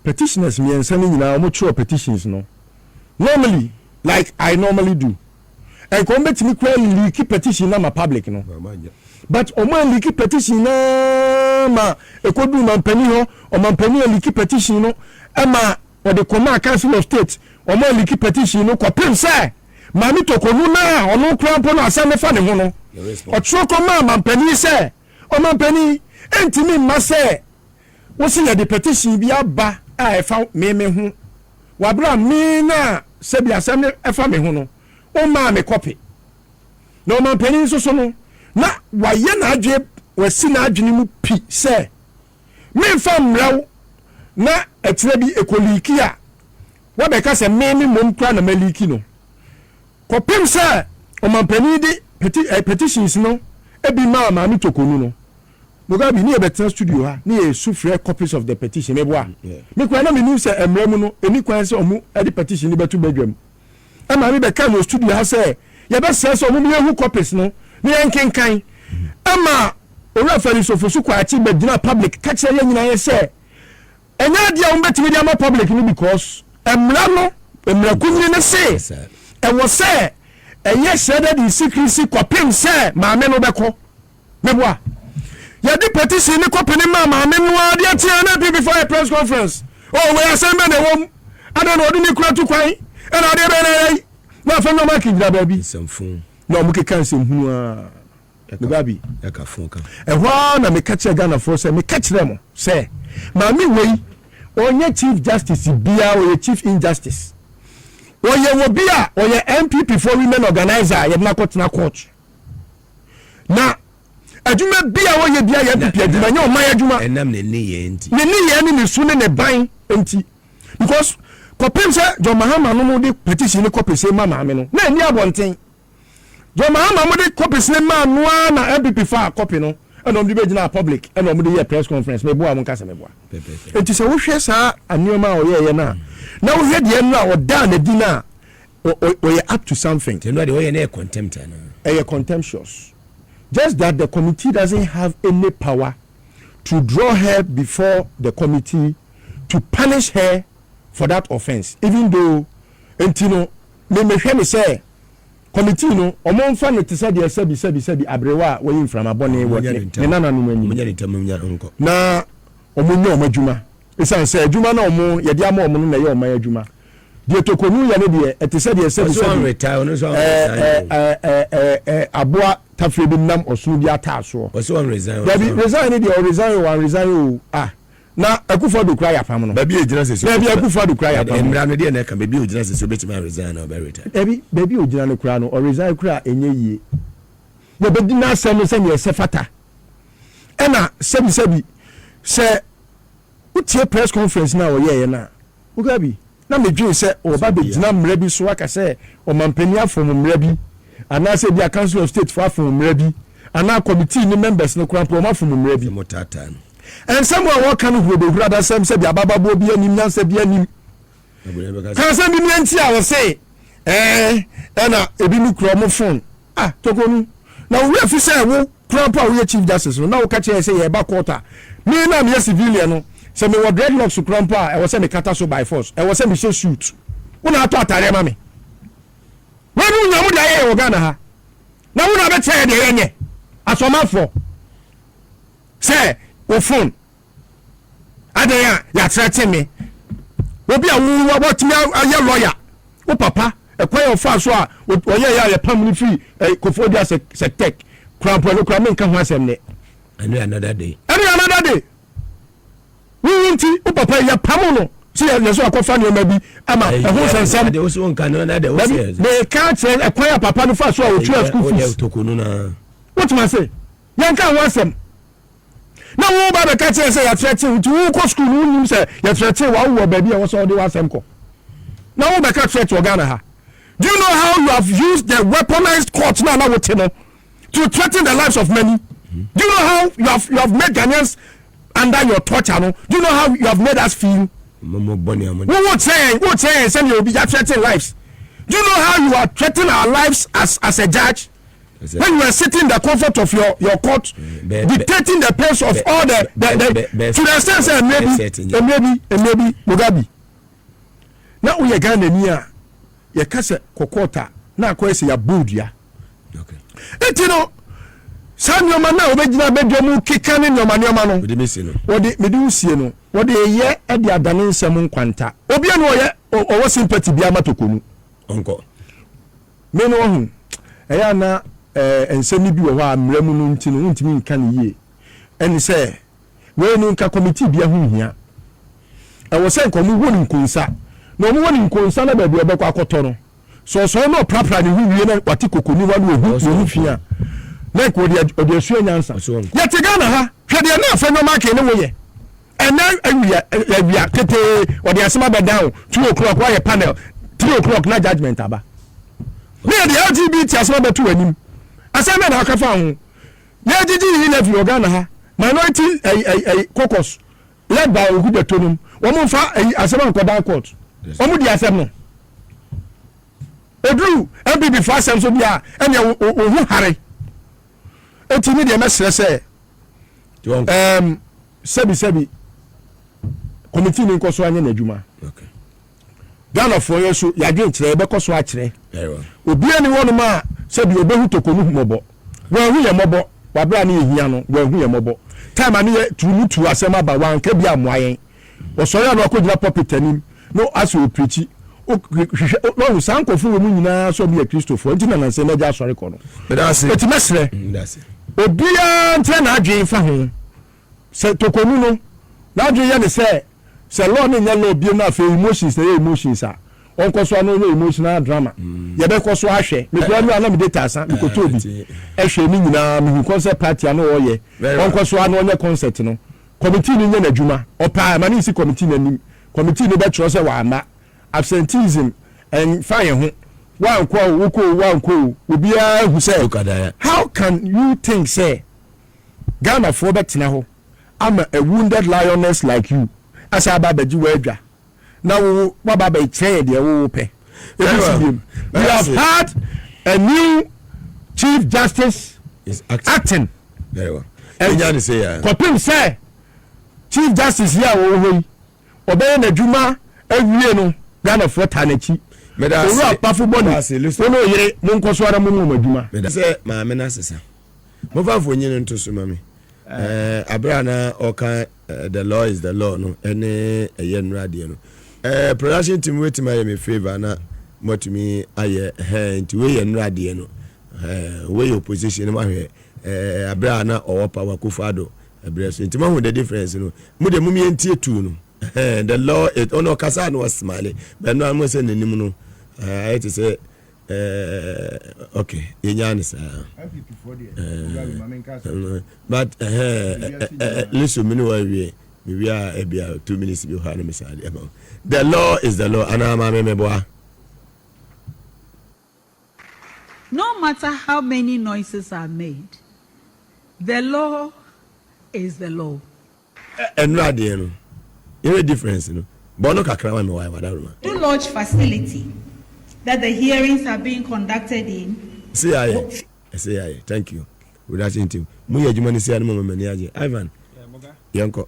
petitioners me and sending in our mutual petitions no normally like I normally do and come to me leaky petition na my public no but o man leaky petition na ma e ko du man pani ho o man pani leaky petition no e ma o de command council of state o man leaky petition no ko pem say ma mi Torkorno na ono krampo na asem fa ne ho no o tro command man pani say o man pani entimi ma say wo si ya de petition bi aba a efa me hu wabra me na se bi asem efa me hu no o ma me copy no man pani so no na waye na adwe wasi na adwene mu pi se me fa mraw na etire bi ekoliki a wa be ka se me mom kra na maliki no kopem se o man pani di petitions no e bi ma mi Torkorno no Mugabe ni ebetena studio ha ni e sufre copies of the petition meboa me kwa na me ni se emremu no eni kwan se omu e di petition ni betu badwam e ma me be ka no studio ha se ye be se omu me hu copies no ni enkenkan e ma ora fari so fosu kwa achi be gina public ka kire ye nyina ye se enya dia o betimi dia ma public ni because emra no emra kunni ne se e wo se enye sheded in secrecy copy se ma me no beko meboa ya di petition ni company mama me no ade atia na before a press conference oh we assemble the wom ada no odi ni kura to kwan e na ade be na fa no mark gira ba bi semfun na mo ke kan sem hunu a Mugabe ya ka fun kan e ho na me ka che Ghana for say me ka kire mo say ma me wei onye chief justice bia o ye chief injustice o ye wo bia o ye MPP for women organizer ye na court na adwuma bia wo ye bia ya MPP adwuma nya o man adwuma enam ne ye enti ne ye ne su ne ban enti because kopem se Jean Mensah no mo de petition ne copy se mama me no na ni abonten Jean Mensah mo de copy se ma no na MPP fa copy no and on the be na public and on the press conference me boa mo kasa me boa enti se wo hwe sa anioma o ye na na wo hwe de no a o da na di na o ye up to something te no de o ye na contempt na e contemptuous. Just that the committee doesn't have any power to draw her before the committee to punish her for that offense. Even though, Entino, me say, committee no, omon fa no tisa de sebi abrewa we from abone we na no manyi. Na omonyo omadwuma. Esan say adwuma na omo ye de ama omo na ye oman adwuma. De Torkorno ya ne de etisa de sebi retire no so aboa tafre bi nam osunu bi ataso o so resign resign dey resign na akufo do kra ya pam no baby ejina sese baby akufo do kra ya pam emra no de na ka baby ejina sese obetima resign na be retire baby ojina no kra no o resign kra enye yie ye be di na asem se ne se fata ena sebi se utie press conference na o ye na Mugabe na medwin se o ba be gina mra bi so aka se o mampani afom mra bi and I say the council of state for from ready and now committee ni members no kran pro ma from ready and someone what can who be brother some say the ababa bo bi anim na say bi anim kan say bi nti I will say na ebi ni kro mo phone Torkorno na we fi say wo kran pa we chief justice no na wo ka che say ye ba quarter me na me civilian no say me wo dreadlocks kran pa I was say me kata so by force I was say me so shoot una to atare ma me when you nyamu da ye wo Ghana ha na wo na be che de ye nye asomafo say wo phone adaya ya threaten me obi a wo what me a lawyer wo papa ekwan of fa so a oye ya pam ni free kofodia se tech krampo no kram nka ho asem ne another day we nti wo papa ya pam no si ya so akofa ne ma bi ama ho sansam de wo nka no na de wo se they can't say ekwan ya papa no fa so a wo twa school fees Torkorno na what man say yanka ho asem na wo ba be ka che say ya threaten to wo ko school no nim say ya threaten wa wo ba bi e wo so de wa asem ko na wo be ka threat to Ghana ha. Do you know how you have used the weaponized court now to threaten the lives of many? Do you know how you have made Ghanaians under your torture? No? Do you know how you have made us feel? What saying you'll be threatening lives? Do you know how you are threatening our lives as a judge? When you are sitting in the comfort of your court, dictating the pace of all the to the extent say maybe Mugabe. Now we are Ghanaian. Ye kase kokota na akwese ya bodia eti no sanyo na obegina bedwam kikane nyoma no wode mesi no wode mede usie no wode ye e de adane nsem nkwanta obi anu oye owo sympathy bia matokonu onko me no hu eya na ensemi bi wo ha amramu no nti no ntimi nka ne ye eni se we no nka committee bia hu hia e wo se nkomu woni nkunsa no mo woni nkonsa na baabi obekọ akoto no so no prapra ne hu wie na wati kokoni wa no ohu fia na ko de asuo nyansa ya te Ghana ha hwede na afa no market ne woye ena awia kete odi asema be down 2 o'clock wa ye panel 3 o'clock na judgment aba me de LGBT asema be to anim asema na akafa ho ya jiji yi level Ghana ha minority caucus led by Ogude Tonum wo mo fa asema nkodan court omu di asem no odru MPP fa asem so bia ene ohu hare etimi de mesere se sebi committee ni nkoso anya na adwuma okay Ghana for yeso ya dwen kire be koso a kire obi ani wonu ma sebi obehu Torkorno mobo wa hu ye mobo wa bra na ehia no wa hu ye mobo time ani tumutu asem aba wan ka bia moayen wo so ya no akogina puppet anim no aso preach no sankofu wo mu nyina so bi Christopher nti na nanse na ja sori ko no eti mesre obia ntre na adwen fa ho se Torkorno no na adwen ye ne se law ne nya law bi na fa emotions a onkoso no emotional drama ye be koso ahwe me kwa no na me data san me koto obi ehwe ni nyina me hu concert party ano wo ye onkoso ano onye concert no committee ni nya na adwuma opa ma ni si committee na nim committee no be tro se wa ama absenteeism and fire ho one ko obi a hu say how can you think say Ghana for betina ho I'm a wounded lioness like you as ababaji wadwa na wo baba chair de wo pe we have had a new chief justice is acting very well and say kopim say chief justice here wo hoyi obey na dwuma awie no Ghana for tanachi medase ora pafo boni no yire mo nkoso ara mo mo adwuma medase ma me na sesa mo fa fo nyin nto so mami abra na oka the law is the law no ene eyenra de no production team wait my me favor na motumi aye nti we yenra de no we opposition ma hwe abra na owo power kufado abra so nti ma hu the difference no mu de mumi entie tu no the law it ono kasa no smile but no am say nanim no I to say okay yenyane sa but listen me no we are ebia 2 minutes be ha na me say the law is the law ana ma me boa no no matter how many noises are made, the law is the law. And no idea, no. Any difference, no. Bono kakrawa me why wadaruma. To lodge facility that the hearings are being conducted in. CIA. Thank you. Redaction team. Muya jumani say animo mani Ivan. Yanko.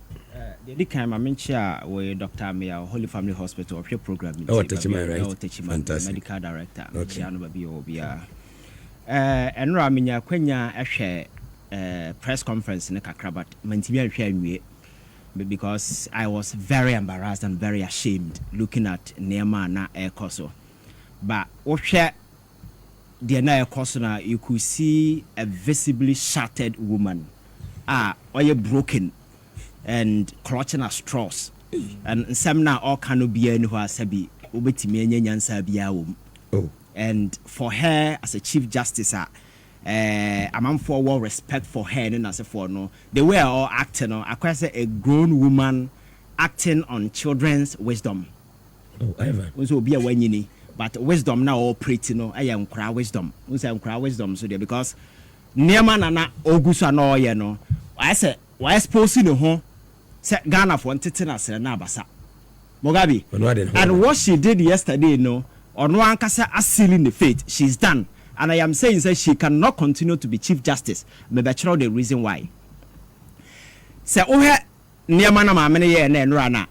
The time I mentioned with Dr. Mia Holy Family Hospital of your program. Oh, touch my right. Fantastic. Medical director. Okay. And Raminya Quenya a press conference in a Kakrabat. Mantibia because I was very embarrassed and very ashamed looking at Nema na Ekoso. But Osha the na Ekosona, you could see a visibly shattered woman. Or broken and clutching at straws. And some now all cannot be anywhere sabi ubetimi nyansa biya. Oh. And for her as a chief justice, I'm for well respect for her and as a for no. They were all acting on a grown woman acting on children's wisdom. Oh, Ivan. So be a wenini, but wisdom now all pretty no. I am cry wisdom. I am cry wisdom so there because near man and Augusta no you know. I said why suppose you know set Ghana for tetanus and Nabasa. Mugabe. And what she did yesterday, no, or no ankasa sealing the fate, she's done. And I am saying that she cannot continue to be Chief Justice. Maybe the reason why. So oh near manama many and rana.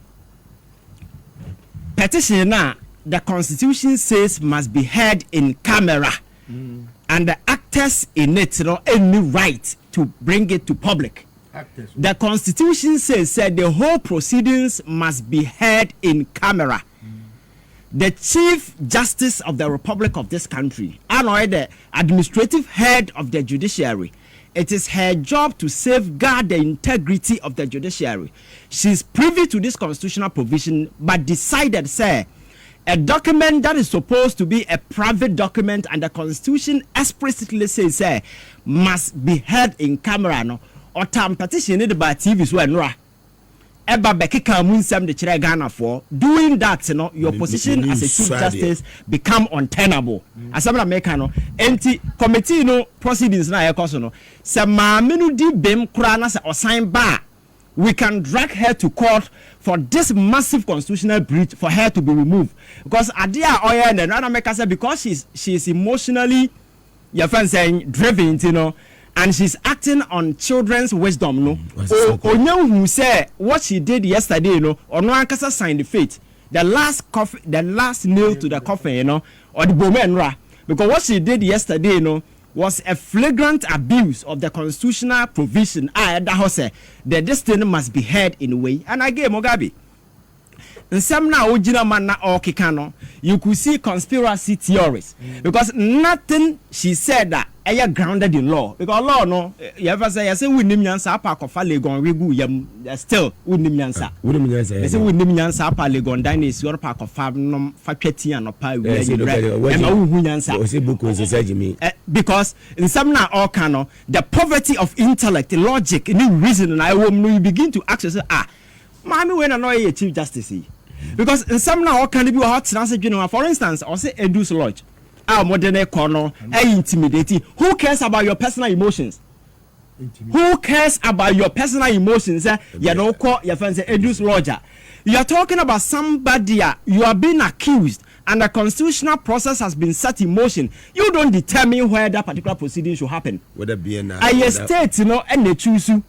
Petition now the Constitution says must be heard in camera. And the actors in it no any right to bring it to public. The Constitution says that the whole proceedings must be heard in camera. The Chief Justice of the Republic of this country, and the administrative head of the judiciary, it is her job to safeguard the integrity of the judiciary. She is privy to this constitutional provision, but decided, say, a document that is supposed to be a private document and the Constitution explicitly says, say, must be heard in camera. No? Or time petition by TV so and Eba Bekika Munsam the Chire Ghana for doing that, you know, your position as a Chief Justice become untenable. As some Americano, anti committee no proceedings na ekoso se maamenu di bem kura na se osign bar. We can drag her to court for this massive constitutional breach for her to be removed. Because Adia Oya and another America said because she's emotionally your friend saying driven, you know. And she's acting on children's wisdom, no. Onyo who said what she did yesterday, you know, or no ankasa signed the fate. The last nail to the coffin, you know, or the bomenra. Because what she did yesterday, you know, was a flagrant abuse of the constitutional provision. That this thing must be heard in a way. And I gave Mugabe. And some now original man na okikano, you could see conspiracy theories because nothing she said that are grounded in law. Because law no, you ever say we nim nyansa apa kofa legon regu yam still we nim nyansa. We nim nyansa. Say we nim nyansa apa legon dynasty or pa kofa nom fa tweti an opa we and hu nyansa. O say book say say me. Because in some now all kano, the poverty of intellect, logic, any reason and I will you begin to ask yourself mommy when I know a Chief Justice. Because in some now can be hot for instance, or say Edu's Lodge, our modern corner, intimidating. Who cares about your personal emotions? Who cares about your personal emotions? You don't call your friends Edu's Lodge. You are talking about somebody you are being accused and the constitutional process has been set in motion. You don't determine where that particular proceeding should happen. Whether be a state, you know, and they choose you.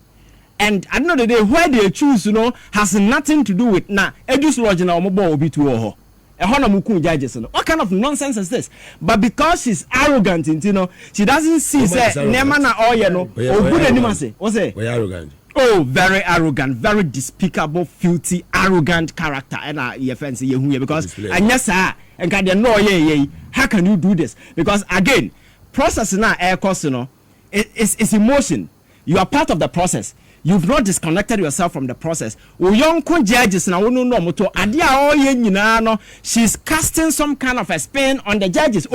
And at the end of the day, where they choose, you know, has nothing to do with now. Edu's Lodge now will be to her. Judges, what kind of nonsense is this? But because she's arrogant, you know, she doesn't see say Nemana or you know, or good anymore say. What's it? Arrogant. Oh, very arrogant, very despicable, filthy, arrogant character. And your fancy you because and yes, sir, and can you know how can you do this? Because again, process now air cost, you know, it's emotion. You are part of the process. You've not disconnected yourself from the process. Judges now she's casting some kind of a spin on the judges,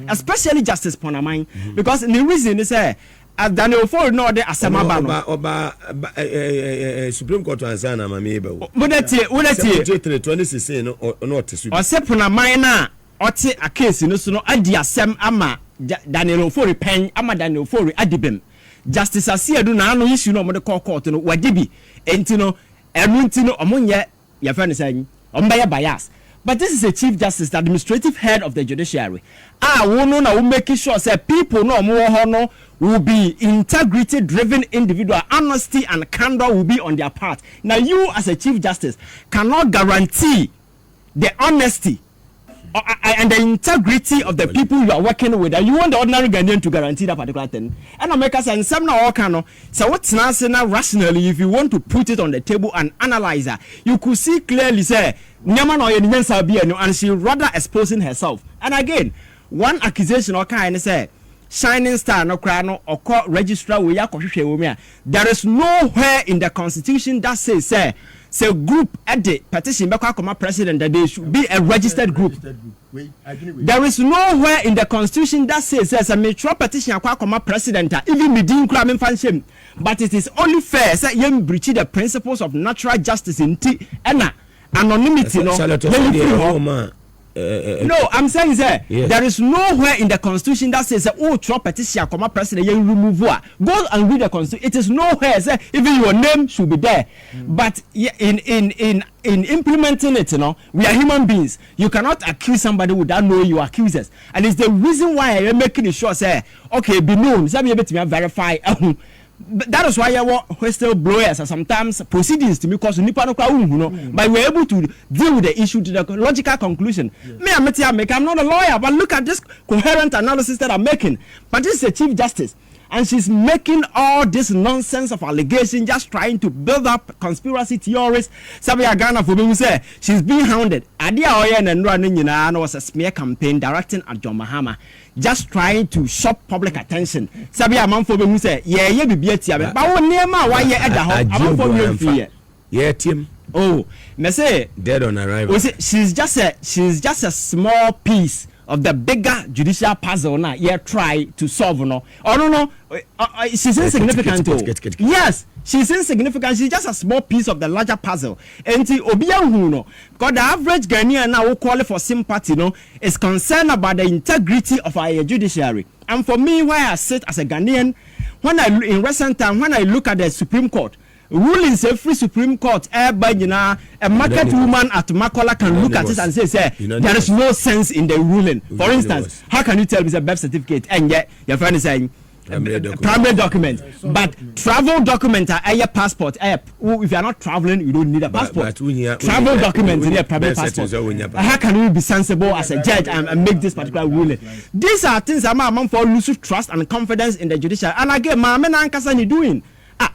especially Justice Ponamine, because the reason is Daniel Ford no de asema ba Supreme Court answer na mama ebe wo. Wodati 2016 no not o sepona man na oti a case no so no adi asem ama Daniel Ofori pen ama Daniel Ofori adibem Justice Asiedu na no issue no mo de court no wadibi enti no enu enti no omonye ya friend say omba bias. But this is a Chief Justice, the administrative head of the judiciary. We know now we make sure that people no will be integrity-driven individual. Honesty and candor will be on their part. Now, you as a Chief Justice cannot guarantee the honesty and the integrity of the people you are working with. And you want the ordinary Ghanaian to guarantee that particular thing. And America says, some now can. So what's now rationally, if you want to put it on the table and analyze it, you could see clearly say. And she rather exposing herself. And again, one accusation or kind say Shining Star no crano or court registrar we are. There is nowhere in the constitution that says say group at the petition back president that they should be a registered group. There is nowhere in the constitution that says a mutual petition president even within crime fanshim. But it is only fair say you breach the principles of natural justice in anonymity. No, I'm saying that there is nowhere in the constitution that says Trump petition come president you remove go and read the constitution. It is nowhere say even your name should be there. But in implementing it, we are human beings. You cannot accuse somebody without knowing your accusers, and it's the reason why I am making sure say okay be known. Some able to verify. That is why whistleblowers are sometimes proceedings to me cause nipa no but we're able to deal with the issue to the logical conclusion. I'm not a lawyer, but look at this coherent analysis that I'm making. But this is a Chief Justice, and she's making all this nonsense of allegation, just trying to build up conspiracy theories. Sabia Ghana for me say she's being hounded. Adia Oyen and running was a smear campaign directing at John Mahama. Just trying to shop public attention. Sabia man for me say, yeah, be tia. But one near my why you at the home. For me, yeah, Tim. Oh, me say dead on arrival. She's just a small piece of the bigger judicial puzzle now. Yeah, try to solve no. Oh no, she's insignificant. Yes. She's insignificant. She's just a small piece of the larger puzzle. And because the average Ghanaian now who call for sympathy, is concerned about the integrity of our judiciary. And for me, where I sit as a Ghanaian, in recent time, when I look at the Supreme Court, rulings every Supreme Court, a market woman at Makola can look at it and say, there is no sense in the ruling. For instance, how can you tell me it's a birth certificate and yet your friend is saying primary document, but travel document are a passport. If you are not traveling, you don't need a passport. Travel document is a private passport. How can we be sensible as a judge and make this particular ruling? These are things that I'm for losing trust and confidence in the judiciary. And again, my man Ankasani doing.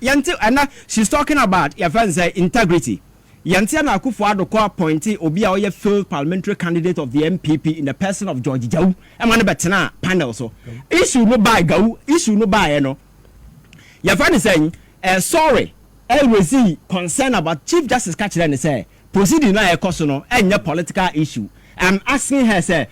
And she's talking about your friends integrity. Yantiana Akufo-Addo appointee obi a oye failed parliamentary candidate of the MPP in the person of George Jau. Emane betena panel so. Issue no buy Gau, issue no buy no. Your friend is saying, sorry, LWC concerned about Chief Justice Kachira and say, proceeding na e koso no, enya political issue. I'm asking her say,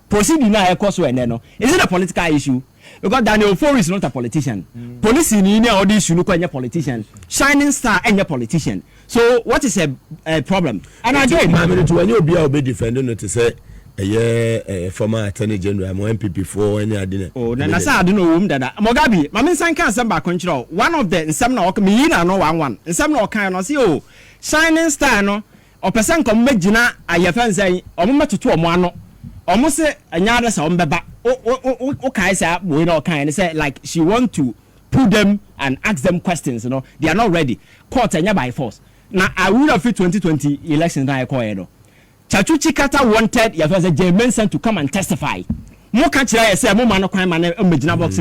proceeding na e koso no. Is it a political issue? Because Daniel Ofori is not a politician. Police in India or this you a politician. Shining Star and a politician. So what is a problem? And again, when you be defending it to say a former attorney general, MPP for any idea. Oh, I don't know that Mugabe, Mamin Sanka Samba control. One of the some no me no one. And some no kind of see oh Shining Star no or person come make Gina I fan say or mama to 2 or 1 almost say another some beba. Okay, sir, we know kind of say like she want to put them and ask them questions, they are not ready. Court and by force. Now I would have fit 2020 elections that I call it. Chachuchi Kata wanted Jean Mensah to come and testify. Mo catch say mo man no crime man Begina box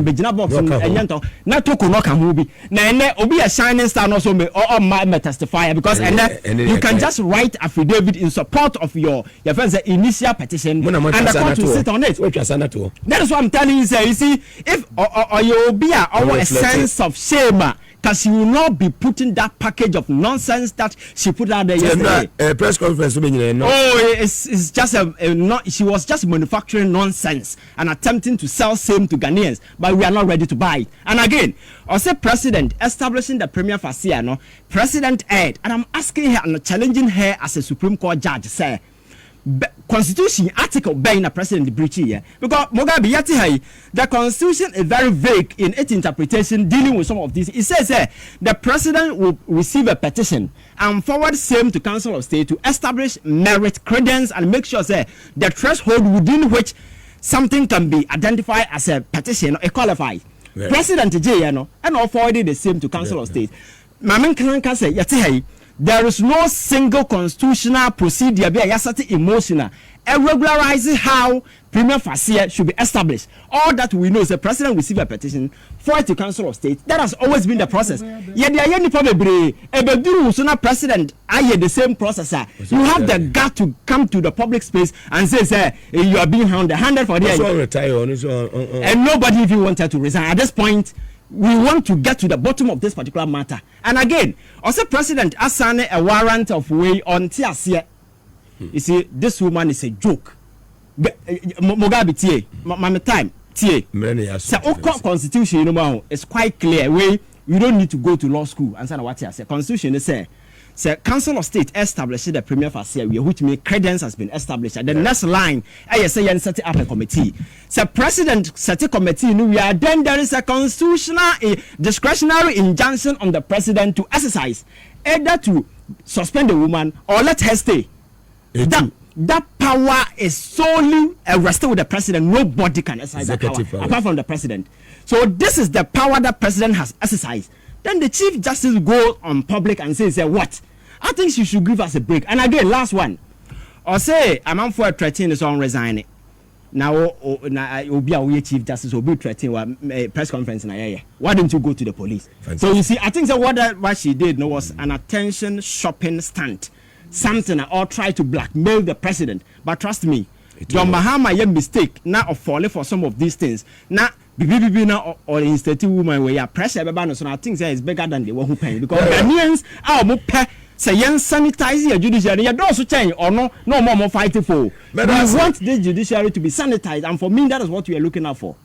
and yanto na toko no can be. Na obi a Shining Star no so me or my testify because you can just write affidavit in support of your friend's initial petition and the court will sit on it. That is what I'm telling you, sir. You see, if or you be a sense of shame, because she will not be putting that package of nonsense that she put out there yesterday. Press conference. It's just she was just manufacturing nonsense and attempting to sell same to Ghanaians, but we are not ready to buy it. And again, I say president establishing the premier facia, president Ed, and I'm asking her and challenging her as a Supreme Court judge, say, constitution article being a president breach here because Mugabe yati the constitution is very vague in its interpretation dealing with some of these. It says the president will receive a petition and forward same to Council of State to establish merit, credence, and make sure the threshold within which something can be identified as a petition or qualified. Yeah. President J and all forwarded the same to Council of State. Mamen can say yati there is no single constitutional procedure be a emotional regularizing how premier facie should be established. All that we know is the president receive a petition for it to Council of State. That has always been the process. Yet there are any problem. President I the same process. You have the gut to come to the public space and say you are being handed for the and nobody even wanted to resign at this point. We want to get to the bottom of this particular matter. And again, also President Asane a warrant of way on Tiasia. You see, this woman is a joke. Mugabe tie, my time tie. So constitution, you know, is quite clear. We don't need to go to law school. And what I say, constitution is say Council of State established the premier facie which means credence has been established. And the next line, I say and set up a committee. So president set a committee. Then there is a constitutional discretionary injunction on the president to exercise either to suspend the woman or let her stay. That power is solely rested with the president. Nobody can exercise that power apart from the president. So this is the power that president has exercised. Then the Chief Justice goes on public and says, what? I think she should give us a break. And again, last one. Or say, a man for a threatening is on resigning. Now, will be a Chief Justice will be threatening a press conference. Why don't you go to the police? Fantastic. So you see, I think that what she did was an attention shopping stunt. Something or try to blackmail the president. But trust me, John Mahama a mistake now of falling for some of these things. Now, now or institute woman where you pressure so I think that is bigger than the one who pay because Ghanaians are more say yen sanitize your judiciary. You don't so change or no more fighting for. We want the judiciary to be sanitized, and for me that is what we are looking out for.